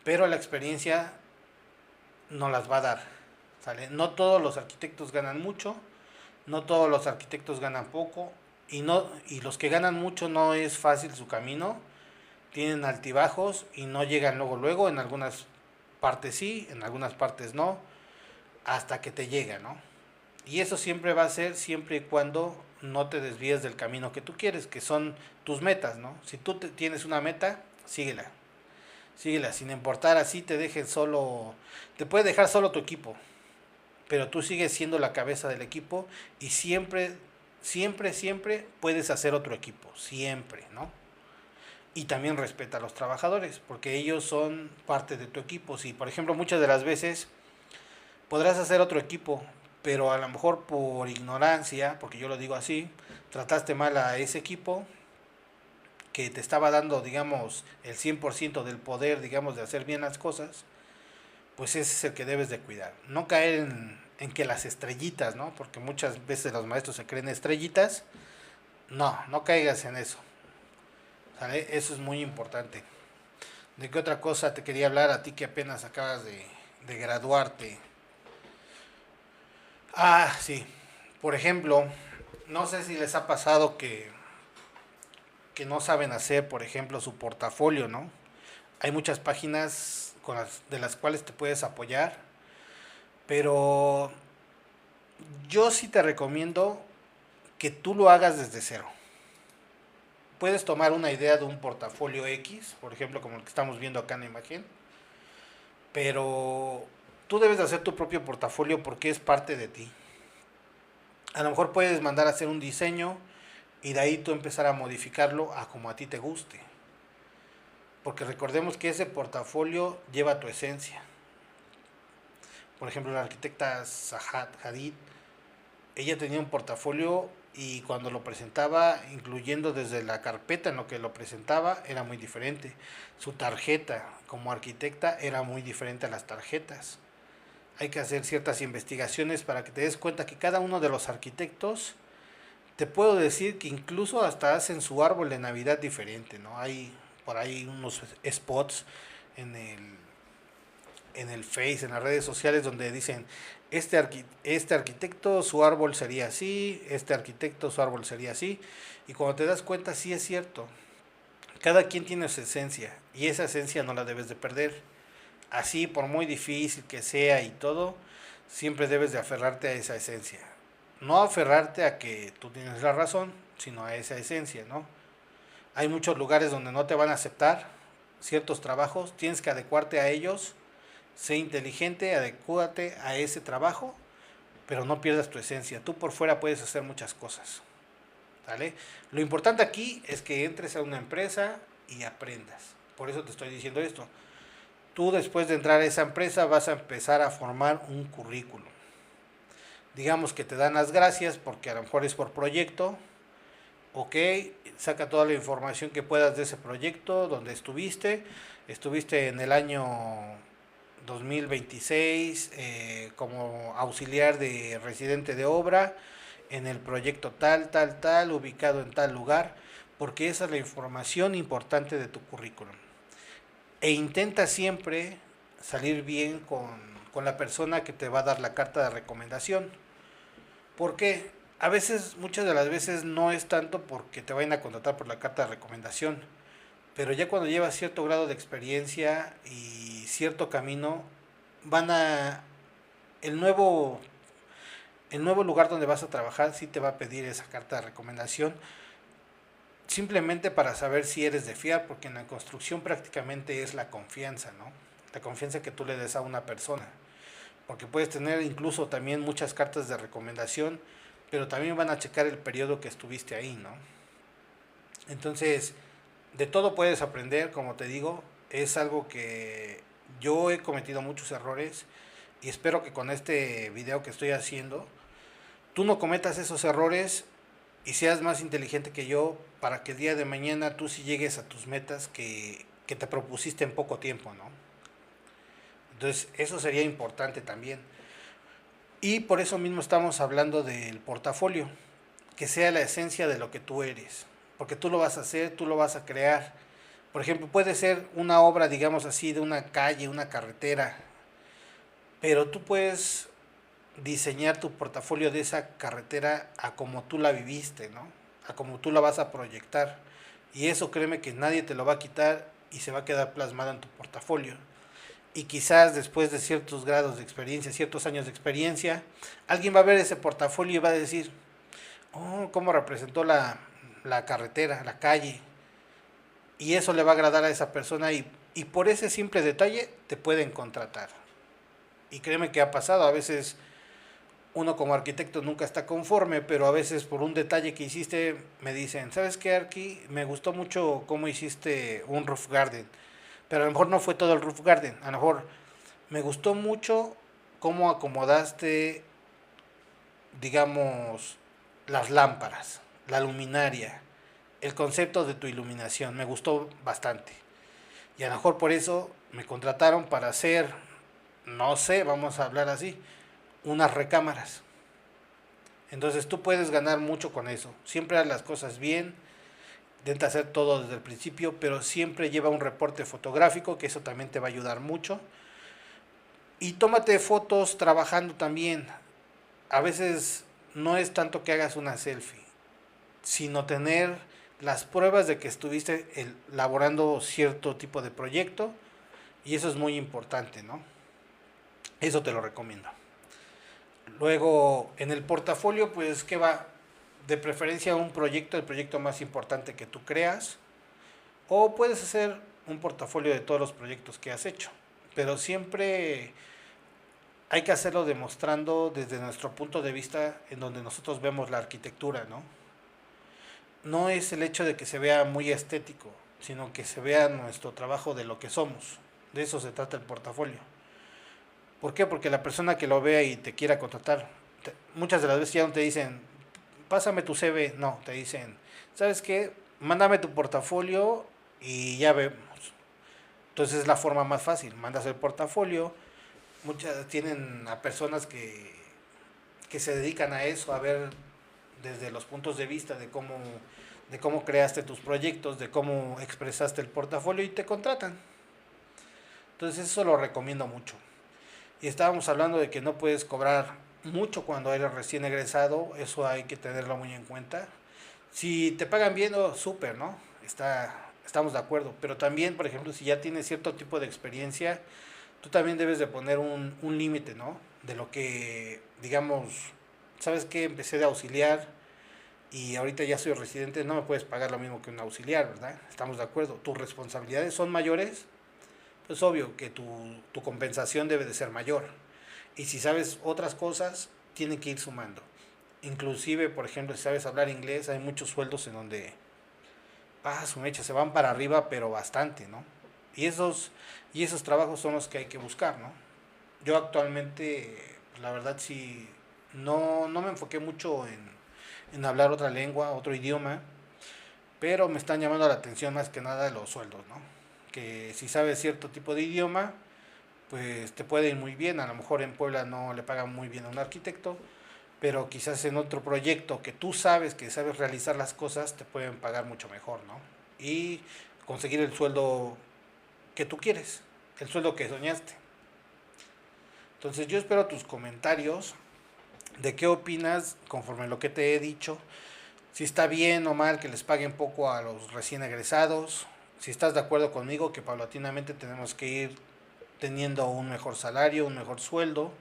pero la experiencia no las va a dar, ¿sale? No todos los arquitectos ganan mucho, no todos los arquitectos ganan poco, y los que ganan mucho no es fácil su camino, tienen altibajos y no llegan luego luego, en algunas partes sí, en algunas partes no, hasta que te llega, ¿no? Y eso siempre va a ser siempre y cuando no te desvíes del camino que tú quieres, que son tus metas, ¿no? Si tú tienes una meta, síguela. Síguela, sin importar así te dejen solo, te puede dejar solo tu equipo, pero tú sigues siendo la cabeza del equipo y siempre, siempre, siempre puedes hacer otro equipo, siempre, ¿no? Y también respeta a los trabajadores, porque ellos son parte de tu equipo. Si, por ejemplo, muchas de las veces podrás hacer otro equipo, pero a lo mejor por ignorancia, porque yo lo digo así, trataste mal a ese equipo que te estaba dando, digamos, el 100% del poder, digamos, de hacer bien las cosas, pues ese es el que debes de cuidar. No caer en que las estrellitas, ¿no? Porque muchas veces los maestros se creen estrellitas. No, no caigas en eso. ¿Sale? Eso es muy importante. ¿De qué otra cosa te quería hablar a ti que apenas acabas de graduarte? Ah, sí. Por ejemplo, no sé si les ha pasado que no saben hacer, por ejemplo, su portafolio, ¿no? Hay muchas páginas de las cuales te puedes apoyar, pero yo sí te recomiendo que tú lo hagas desde cero. Puedes tomar una idea de un portafolio X, por ejemplo, como el que estamos viendo acá en la imagen, pero tú debes de hacer tu propio portafolio porque es parte de ti. A lo mejor puedes mandar a hacer un diseño y de ahí tú empezar a modificarlo a como a ti te guste. Porque recordemos que ese portafolio lleva tu esencia. Por ejemplo, la arquitecta Zaha Hadid, ella tenía un portafolio y cuando lo presentaba, incluyendo desde la carpeta en lo que lo presentaba, era muy diferente. Su tarjeta como arquitecta era muy diferente a las tarjetas. Hay que hacer ciertas investigaciones para que te des cuenta que cada uno de los arquitectos, te puedo decir que incluso hasta hacen su árbol de Navidad diferente, ¿no? Hay por ahí unos spots en el Face, en las redes sociales, donde dicen, este arquitecto su árbol sería así, este arquitecto su árbol sería así, y cuando te das cuenta sí es cierto, cada quien tiene su esencia, y esa esencia no la debes de perder, así por muy difícil que sea y todo, siempre debes de aferrarte a esa esencia, no aferrarte a que tú tienes la razón, sino a esa esencia, ¿no? Hay muchos lugares donde no te van a aceptar ciertos trabajos, tienes que adecuarte a ellos. Sé inteligente, adecúate a ese trabajo, pero no pierdas tu esencia. Tú por fuera puedes hacer muchas cosas. ¿Vale? Lo importante aquí es que entres a una empresa y aprendas. Por eso te estoy diciendo esto. Tú después de entrar a esa empresa vas a empezar a formar un currículum. Digamos que te dan las gracias porque a lo mejor es por proyecto. Ok, saca toda la información que puedas de ese proyecto, donde estuviste. Estuviste en el año 2026 como auxiliar de residente de obra en el proyecto tal, tal, tal, ubicado en tal lugar, porque esa es la información importante de tu currículum. E intenta siempre salir bien con la persona que te va a dar la carta de recomendación. ¿Por qué? A veces, muchas de las veces no es tanto porque te vayan a contratar por la carta de recomendación, pero ya cuando llevas cierto grado de experiencia y cierto camino, van a el nuevo el nuevo lugar donde vas a trabajar sí te va a pedir esa carta de recomendación, simplemente para saber si eres de fiar, porque en la construcción prácticamente es la confianza, ¿no? La confianza que tú le des a una persona, porque puedes tener incluso también muchas cartas de recomendación, pero también van a checar el periodo que estuviste ahí, ¿no? Entonces, de todo puedes aprender, como te digo, es algo que yo he cometido muchos errores y espero que con este video que estoy haciendo, tú no cometas esos errores y seas más inteligente que yo para que el día de mañana tú sí llegues a tus metas que te propusiste en poco tiempo, ¿no? Entonces, eso sería importante también. Y por eso mismo estamos hablando del portafolio, que sea la esencia de lo que tú eres, porque tú lo vas a hacer, tú lo vas a crear. Por ejemplo, puede ser una obra, digamos así, de una calle, una carretera, pero tú puedes diseñar tu portafolio de esa carretera a como tú la viviste, ¿no? A como tú la vas a proyectar. Y eso créeme que nadie te lo va a quitar y se va a quedar plasmado en tu portafolio. Y quizás después de ciertos grados de experiencia, ciertos años de experiencia, alguien va a ver ese portafolio y va a decir, oh, cómo representó la carretera, la calle. Y eso le va a agradar a esa persona y por ese simple detalle te pueden contratar. Y créeme que ha pasado, a veces uno como arquitecto nunca está conforme, pero a veces por un detalle que hiciste me dicen, ¿sabes qué, Arqui? Me gustó mucho cómo hiciste un roof garden, pero a lo mejor no fue todo el roof garden, a lo mejor me gustó mucho cómo acomodaste digamos, las lámparas, la luminaria, el concepto de tu iluminación. Me gustó bastante. Y a lo mejor por eso me contrataron para hacer, no sé, vamos a hablar así, unas recámaras. Entonces tú puedes ganar mucho con eso. Siempre haz las cosas bien, intenta hacer todo desde el principio, pero siempre lleva un reporte fotográfico, que eso también te va a ayudar mucho. Y tómate fotos trabajando también. A veces no es tanto que hagas una selfie, sino tener las pruebas de que estuviste elaborando cierto tipo de proyecto, y eso es muy importante, ¿no? Eso te lo recomiendo. Luego, en el portafolio, pues, ¿qué va? De preferencia un proyecto, el proyecto más importante que tú creas, o puedes hacer un portafolio de todos los proyectos que has hecho, pero siempre hay que hacerlo demostrando desde nuestro punto de vista en donde nosotros vemos la arquitectura, ¿no? No es el hecho de que se vea muy estético, sino que se vea nuestro trabajo de lo que somos. De eso se trata el portafolio. ¿Por qué? Porque la persona que lo vea y te quiera contratar, muchas de las veces ya no te dicen, pásame tu CV, no, te dicen, ¿sabes qué? Mándame tu portafolio y ya vemos. Entonces es la forma más fácil, mandas el portafolio, muchas tienen a personas que se dedican a eso, a ver desde los puntos de vista de cómo creaste tus proyectos, de cómo expresaste el portafolio y te contratan. Entonces eso lo recomiendo mucho. Y estábamos hablando de que no puedes cobrar mucho cuando eres recién egresado, eso hay que tenerlo muy en cuenta. Si te pagan bien, oh, súper, ¿no? Estamos de acuerdo. Pero también, por ejemplo, si ya tienes cierto tipo de experiencia, tú también debes de poner un límite, ¿no? De lo que, digamos, ¿sabes qué? Empecé de auxiliar y ahorita ya soy residente, no me puedes pagar lo mismo que un auxiliar, ¿verdad? Estamos de acuerdo. Tus responsabilidades son mayores, pues obvio que tu compensación debe de ser mayor. Y si sabes otras cosas, tiene que ir sumando. Inclusive, por ejemplo, si sabes hablar inglés, hay muchos sueldos en donde, su mecha, se van para arriba, pero bastante, ¿no? Y esos trabajos son los que hay que buscar, ¿no? Yo actualmente, la verdad sí, no me enfoqué mucho en hablar otra lengua, otro idioma, pero me están llamando la atención más que nada los sueldos, ¿no? Que si sabes cierto tipo de idioma, pues te puede ir muy bien. A lo mejor en Puebla no le pagan muy bien a un arquitecto, pero quizás en otro proyecto que sabes realizar las cosas, te pueden pagar mucho mejor, ¿no? Y conseguir el sueldo que tú quieres, el sueldo que soñaste. Entonces yo espero tus comentarios de qué opinas conforme a lo que te he dicho, si está bien o mal que les paguen poco a los recién egresados, si estás de acuerdo conmigo que paulatinamente tenemos que ir teniendo un mejor salario, un mejor sueldo.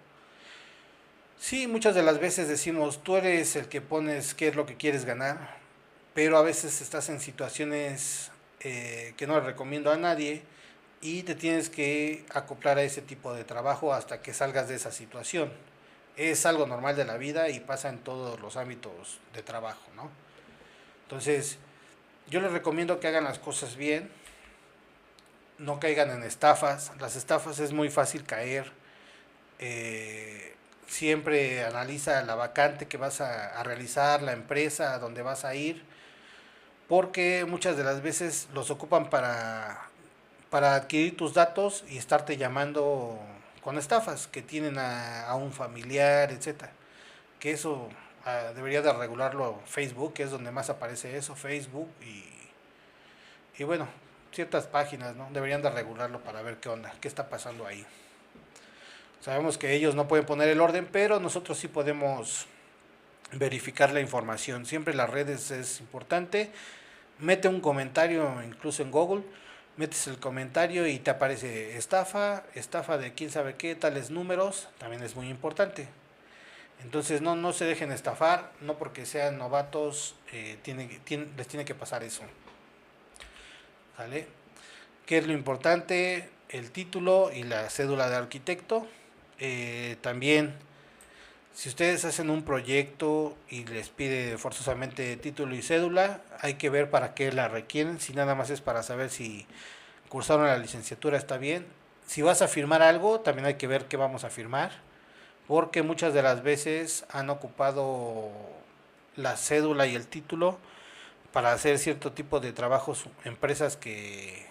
Sí, muchas de las veces decimos, tú eres el que pones qué es lo que quieres ganar, pero a veces estás en situaciones que no le recomiendo a nadie y te tienes que acoplar a ese tipo de trabajo hasta que salgas de esa situación. Es algo normal de la vida y pasa en todos los ámbitos de trabajo, ¿no? Entonces, yo les recomiendo que hagan las cosas bien, no caigan en estafas. Las estafas es muy fácil caer. Siempre analiza la vacante que vas a realizar, la empresa a donde vas a ir, porque muchas de las veces los ocupan para adquirir tus datos y estarte llamando con estafas que tienen a un familiar, etcétera. Que eso debería de regularlo Facebook, que es donde más aparece eso, Facebook y bueno, ciertas páginas, ¿no? Deberían de regularlo para ver qué onda, qué está pasando ahí. Sabemos que ellos no pueden poner el orden, pero nosotros sí podemos verificar la información. Siempre las redes es importante. Mete un comentario, incluso en Google, metes el comentario y te aparece estafa de quién sabe qué, tales números, también es muy importante. Entonces no se dejen estafar, no porque sean novatos les tiene que pasar eso. ¿Sale? ¿Qué es lo importante? El título y la cédula de arquitecto. También, si ustedes hacen un proyecto y les pide forzosamente título y cédula, hay que ver para qué la requieren. Si nada más es para saber si cursaron la licenciatura, está bien. Si vas a firmar algo, también hay que ver qué vamos a firmar, porque muchas de las veces han ocupado la cédula y el título para hacer cierto tipo de trabajos, empresas que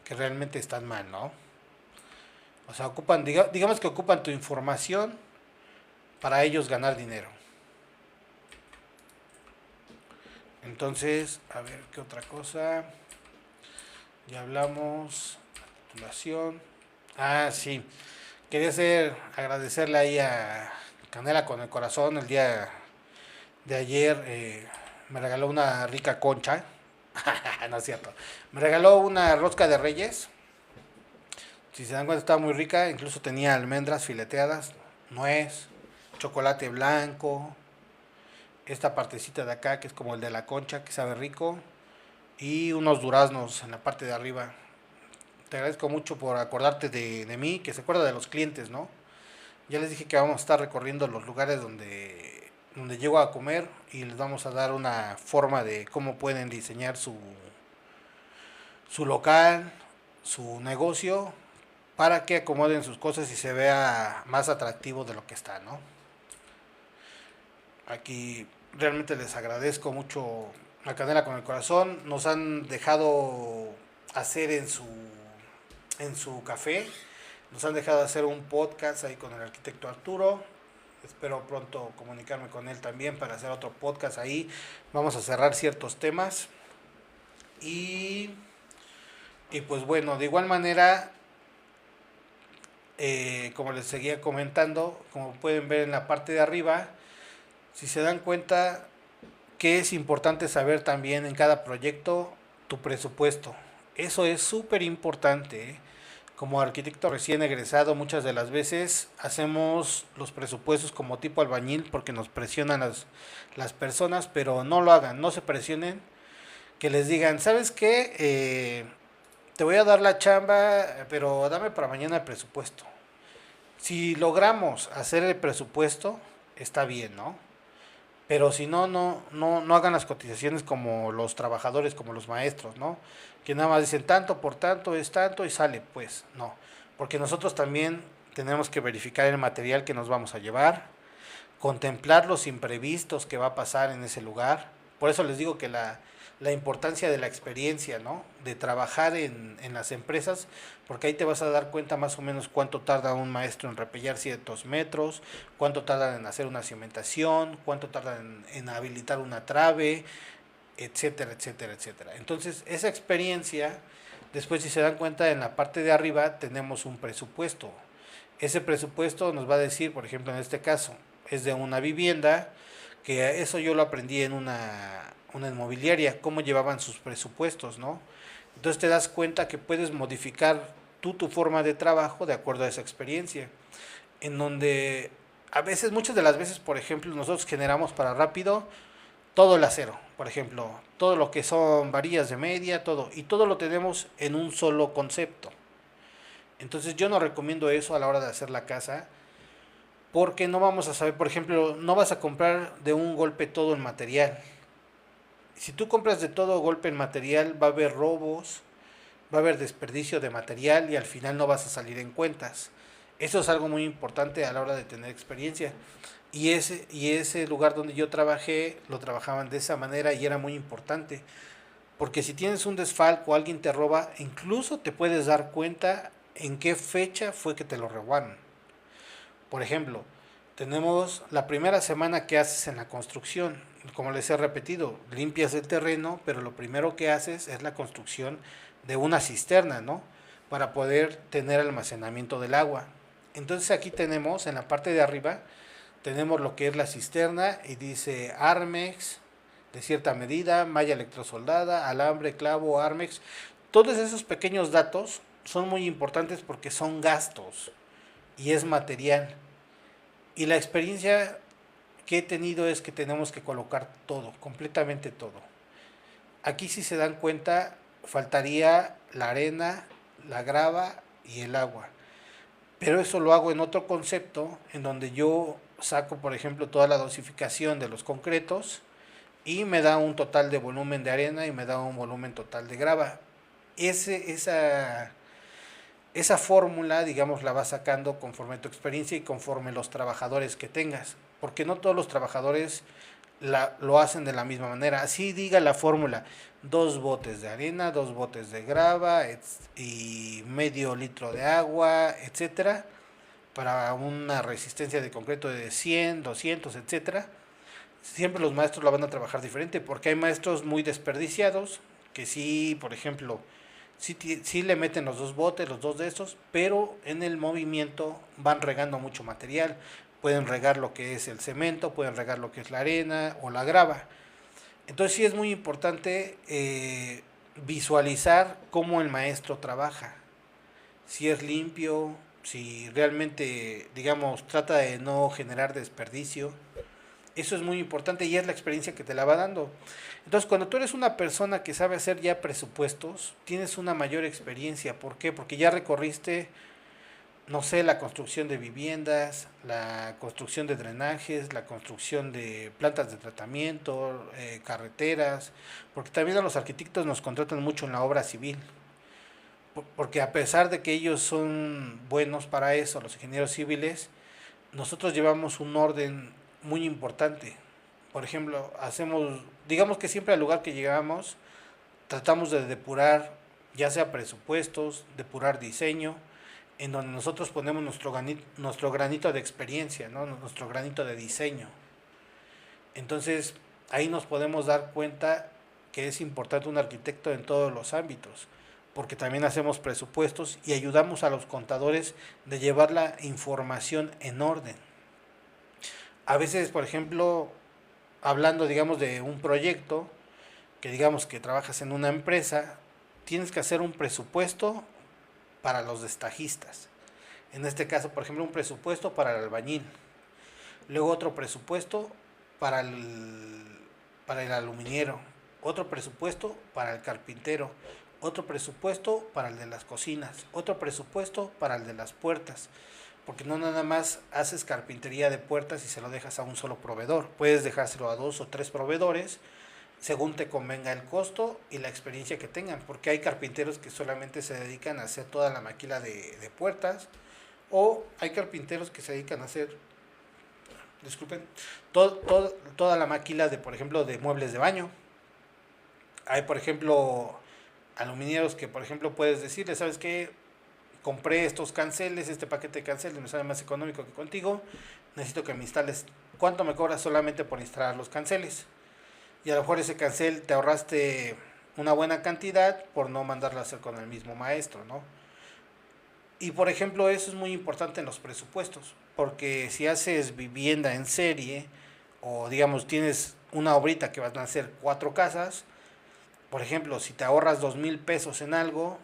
realmente están mal, ¿no? O sea, digamos que ocupan tu información para ellos ganar dinero. Entonces, a ver, ¿qué otra cosa? Ya hablamos, titulación. Ah, sí. Agradecerle ahí a Canela con el Corazón. El día de ayer me regaló una rica concha. No es cierto. Me regaló una rosca de Reyes. Si se dan cuenta, estaba muy rica. Incluso tenía almendras fileteadas, nuez, chocolate blanco. Esta partecita de acá, que es como el de la concha, que sabe rico. Y unos duraznos en la parte de arriba. Te agradezco mucho por acordarte de mí, que se acuerda de los clientes, ¿no? Ya les dije que vamos a estar recorriendo los lugares donde llego a comer y les vamos a dar una forma de cómo pueden diseñar su local, su negocio, para que acomoden sus cosas y se vea más atractivo de lo que está, ¿no? Aquí realmente les agradezco mucho la Canela con el Corazón. Nos han dejado hacer en su café. Nos han dejado hacer un podcast ahí con el arquitecto Arturo. Espero pronto comunicarme con él también para hacer otro podcast ahí. Vamos a cerrar ciertos temas. Y, y pues bueno, de igual manera, como les seguía comentando, como pueden ver en la parte de arriba, si se dan cuenta que es importante saber también en cada proyecto tu presupuesto. Eso es súper importante, ¿eh? Como arquitecto recién egresado, muchas de las veces hacemos los presupuestos como tipo albañil porque nos presionan las personas, pero no lo hagan, no se presionen, que les digan, ¿sabes qué? Te voy a dar la chamba, pero dame para mañana el presupuesto. Si logramos hacer el presupuesto, está bien, ¿no? Pero si no, no hagan las cotizaciones como los trabajadores, como los maestros, ¿no? Que nada más dicen tanto por tanto es tanto y sale, pues no. Porque nosotros también tenemos que verificar el material que nos vamos a llevar, contemplar los imprevistos que va a pasar en ese lugar. Por eso les digo que la importancia de la experiencia, ¿no? De trabajar en las empresas, porque ahí te vas a dar cuenta más o menos cuánto tarda un maestro en repellar ciertos metros, cuánto tardan en hacer una cimentación, cuánto tardan en habilitar una trave, etcétera, etcétera, etcétera. Entonces, esa experiencia, después si se dan cuenta, en la parte de arriba tenemos un presupuesto. Ese presupuesto nos va a decir, por ejemplo, en este caso, es de una vivienda, que eso yo lo aprendí en una inmobiliaria, cómo llevaban sus presupuestos, ¿no? Entonces te das cuenta que puedes modificar tú tu forma de trabajo de acuerdo a esa experiencia, en donde a veces, muchas de las veces, por ejemplo, nosotros generamos para rápido todo el acero, por ejemplo, todo lo que son varillas de media, todo, y todo lo tenemos en un solo concepto. Entonces yo no recomiendo eso a la hora de hacer la casa, porque no vamos a saber, por ejemplo, no vas a comprar de un golpe todo el material. Si tú compras de todo golpe el material, va a haber robos, va a haber desperdicio de material y al final no vas a salir en cuentas. Eso es algo muy importante a la hora de tener experiencia. Y ese lugar donde yo trabajé, lo trabajaban de esa manera y era muy importante. Porque si tienes un desfalco, alguien te roba, incluso te puedes dar cuenta en qué fecha fue que te lo robaron. Por ejemplo, tenemos la primera semana que haces en la construcción. Como les he repetido, limpias el terreno, pero lo primero que haces es la construcción de una cisterna, ¿no? Para poder tener almacenamiento del agua. Entonces aquí tenemos, en la parte de arriba, tenemos lo que es la cisterna y dice Armex de cierta medida, malla electrosoldada, alambre, clavo, Armex. Todos esos pequeños datos son muy importantes porque son gastos y es material. Y la experiencia que he tenido es que tenemos que colocar todo, completamente todo. Aquí si se dan cuenta, faltaría la arena, la grava y el agua. Pero eso lo hago en otro concepto, en donde yo saco, por ejemplo, toda la dosificación de los concretos y me da un total de volumen de arena y me da un volumen total de grava. Esa esa fórmula, digamos, la vas sacando conforme tu experiencia y conforme los trabajadores que tengas, porque no todos los trabajadores lo hacen de la misma manera. Así diga la fórmula: 2 botes de arena, 2 botes de grava y medio litro de agua, etcétera, para una resistencia de concreto de 100, 200, etcétera. Siempre los maestros la van a trabajar diferente, porque hay maestros muy desperdiciados que sí, por ejemplo, sí le meten los 2 botes, los dos de estos, pero en el movimiento van regando mucho material. Pueden regar lo que es el cemento, pueden regar lo que es la arena o la grava. Entonces sí es muy importante visualizar cómo el maestro trabaja. Si es limpio, si realmente, digamos, trata de no generar desperdicio. Eso es muy importante y es la experiencia que te la va dando. Entonces, cuando tú eres una persona que sabe hacer ya presupuestos, tienes una mayor experiencia. ¿Por qué? Porque ya recorriste, no sé, la construcción de viviendas, la construcción de drenajes, la construcción de plantas de tratamiento, carreteras, porque también a los arquitectos nos contratan mucho en la obra civil. Porque a pesar de que ellos son buenos para eso, los ingenieros civiles, nosotros llevamos un orden muy importante. Por ejemplo, digamos que siempre al lugar que llegamos, tratamos de depurar, ya sea presupuestos, depurar diseño, en donde nosotros ponemos nuestro granito de experiencia, ¿no? Nuestro granito de diseño. Entonces, ahí nos podemos dar cuenta que es importante un arquitecto en todos los ámbitos, porque también hacemos presupuestos y ayudamos a los contadores de llevar la información en orden. A veces, por ejemplo, hablando, digamos, de un proyecto, que digamos que trabajas en una empresa, tienes que hacer un presupuesto para los destajistas. En este caso, por ejemplo, un presupuesto para el albañil. Luego otro presupuesto para el aluminiero. Otro presupuesto para el carpintero. Otro presupuesto para el de las cocinas. Otro presupuesto para el de las puertas. Porque no nada más haces carpintería de puertas y se lo dejas a un solo proveedor. Puedes dejárselo a 2 o 3 proveedores según te convenga el costo y la experiencia que tengan. Porque hay carpinteros que solamente se dedican a hacer toda la maquila de puertas. O hay carpinteros que se dedican a hacer, disculpen, toda la maquila de, por ejemplo, de muebles de baño. Hay, por ejemplo, aluminieros que, por ejemplo, puedes decirle: ¿sabes qué? Compré estos canceles, este paquete de canceles me sale más económico que contigo, necesito que me instales. ¿Cuánto me cobras solamente por instalar los canceles? Y a lo mejor ese cancel te ahorraste una buena cantidad por no mandarlo a hacer con el mismo maestro, ¿no? Y por ejemplo, eso es muy importante en los presupuestos, porque si haces vivienda en serie, o digamos tienes una obrita que van a hacer 4 casas, por ejemplo, si te ahorras 2,000 pesos en algo,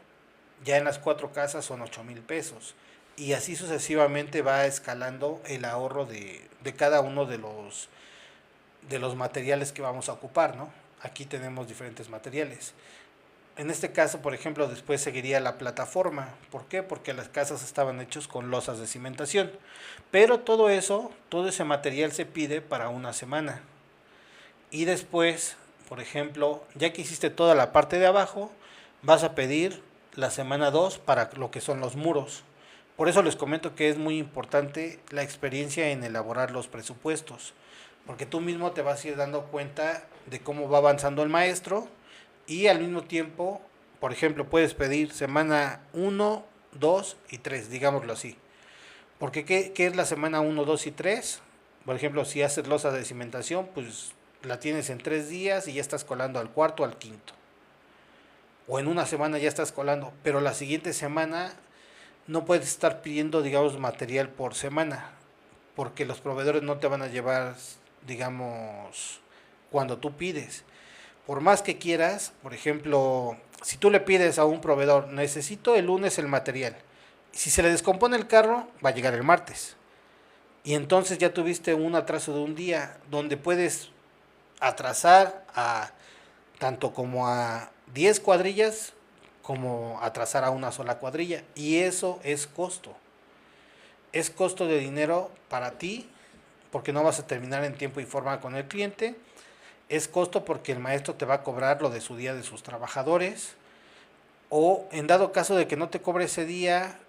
ya en las 4 casas son 8,000 pesos. Y así sucesivamente va escalando el ahorro de cada uno de los materiales que vamos a ocupar, ¿no? Aquí tenemos diferentes materiales. En este caso, por ejemplo, después seguiría la plataforma. ¿Por qué? Porque las casas estaban hechas con losas de cimentación. Pero todo eso, todo ese material se pide para una semana. Y después, por ejemplo, ya que hiciste toda la parte de abajo, vas a pedir la semana 2 para lo que son los muros. Por eso les comento que es muy importante la experiencia en elaborar los presupuestos, porque tú mismo te vas a ir dando cuenta de cómo va avanzando el maestro y al mismo tiempo, por ejemplo, puedes pedir semana 1, 2 y 3, digámoslo así. Porque ¿qué es la semana 1, 2 y 3? Por ejemplo, si haces losa de cimentación, pues la tienes en 3 días y ya estás colando al cuarto, al quinto. O en una semana ya estás colando, pero la siguiente semana no puedes estar pidiendo, digamos, material por semana, porque los proveedores no te van a llevar, digamos, cuando tú pides. Por más que quieras, por ejemplo, si tú le pides a un proveedor: necesito el lunes el material, si se le descompone el carro, va a llegar el martes. Y entonces ya tuviste un atraso de un día, donde puedes atrasar a tanto como a 10 cuadrillas, como atrasar a una sola cuadrilla. Y eso es costo. Es costo de dinero para ti, porque no vas a terminar en tiempo y forma con el cliente. Es costo porque el maestro te va a cobrar lo de su día de sus trabajadores. O en dado caso de que no te cobre ese día,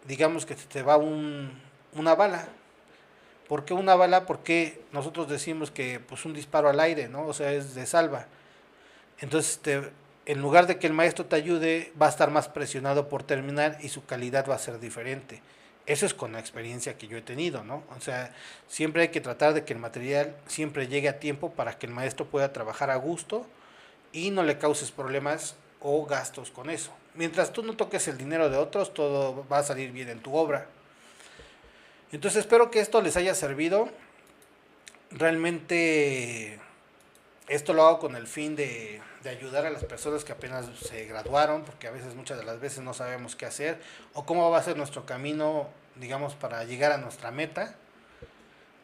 digamos que te va una bala. ¿Por qué una bala? Porque nosotros decimos que pues un disparo al aire, ¿no? O sea, es de salva. Entonces, en lugar de que el maestro te ayude, va a estar más presionado por terminar y su calidad va a ser diferente. Eso es con la experiencia que yo he tenido, ¿no? O sea, siempre hay que tratar de que el material siempre llegue a tiempo para que el maestro pueda trabajar a gusto y no le causes problemas o gastos con eso. Mientras tú no toques el dinero de otros, todo va a salir bien en tu obra. Entonces espero que esto les haya servido. Realmente esto lo hago con el fin de ayudar a las personas que apenas se graduaron, porque a veces, muchas de las veces no sabemos qué hacer o cómo va a ser nuestro camino, digamos, para llegar a nuestra meta.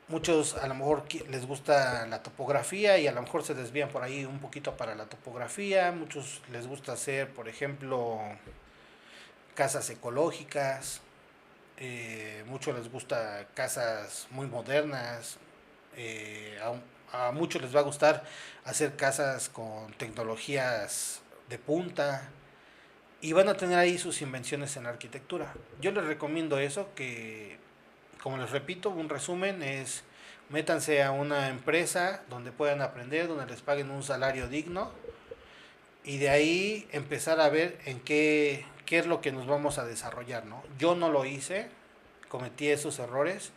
Muchos a lo mejor les gusta la topografía y a lo mejor se desvían por ahí un poquito para la topografía. Muchos les gusta hacer, por ejemplo, casas ecológicas. Muchos les gusta casas muy modernas. A muchos les va a gustar hacer casas con tecnologías de punta y van a tener ahí sus invenciones en arquitectura. Yo les recomiendo eso, que como les repito, un resumen es: métanse a una empresa donde puedan aprender, donde les paguen un salario digno y de ahí empezar a ver en qué es lo que nos vamos a desarrollar, ¿no? Yo no lo hice, cometí esos errores,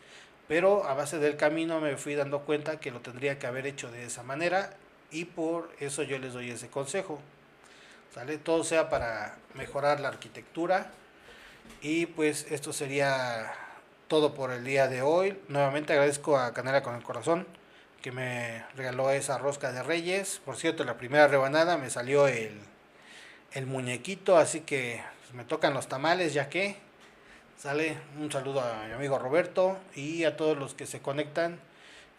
pero a base del camino me fui dando cuenta que lo tendría que haber hecho de esa manera y por eso yo les doy ese consejo. ¿Sale? Todo sea para mejorar la arquitectura y pues esto sería todo por el día de hoy. Nuevamente agradezco a Canela con el Corazón que me regaló esa rosca de Reyes. Por cierto, la primera rebanada me salió el muñequito, así que pues, me tocan los tamales ya que sale. Un saludo a mi amigo Roberto y a todos los que se conectan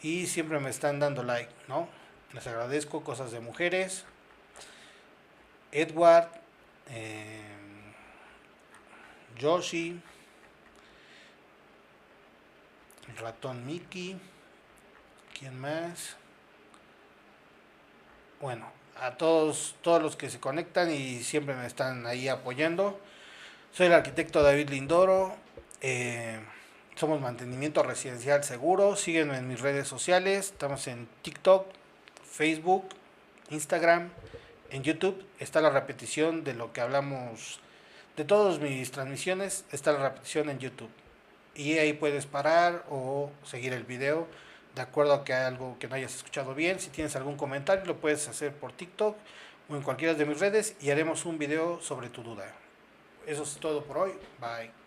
y siempre me están dando like, ¿no? Les agradezco. Cosas de mujeres, Edward, eh, Yoshi, el ratón Mickey, ¿quién más? Bueno, a todos los que se conectan y siempre me están ahí apoyando. Soy el arquitecto David Lindoro. eh, Somos Mantenimiento Residencial Seguro. Síguenme en mis redes sociales. Estamos en TikTok, Facebook, Instagram. En YouTube está la repetición de lo que hablamos, de todas mis transmisiones. Está la repetición en YouTube. Y ahí puedes parar o seguir el video de acuerdo a que hay algo que no hayas escuchado bien. Si tienes algún comentario lo puedes hacer por TikTok o en cualquiera de mis redes y haremos un video sobre tu duda. Eso es todo por hoy. Bye.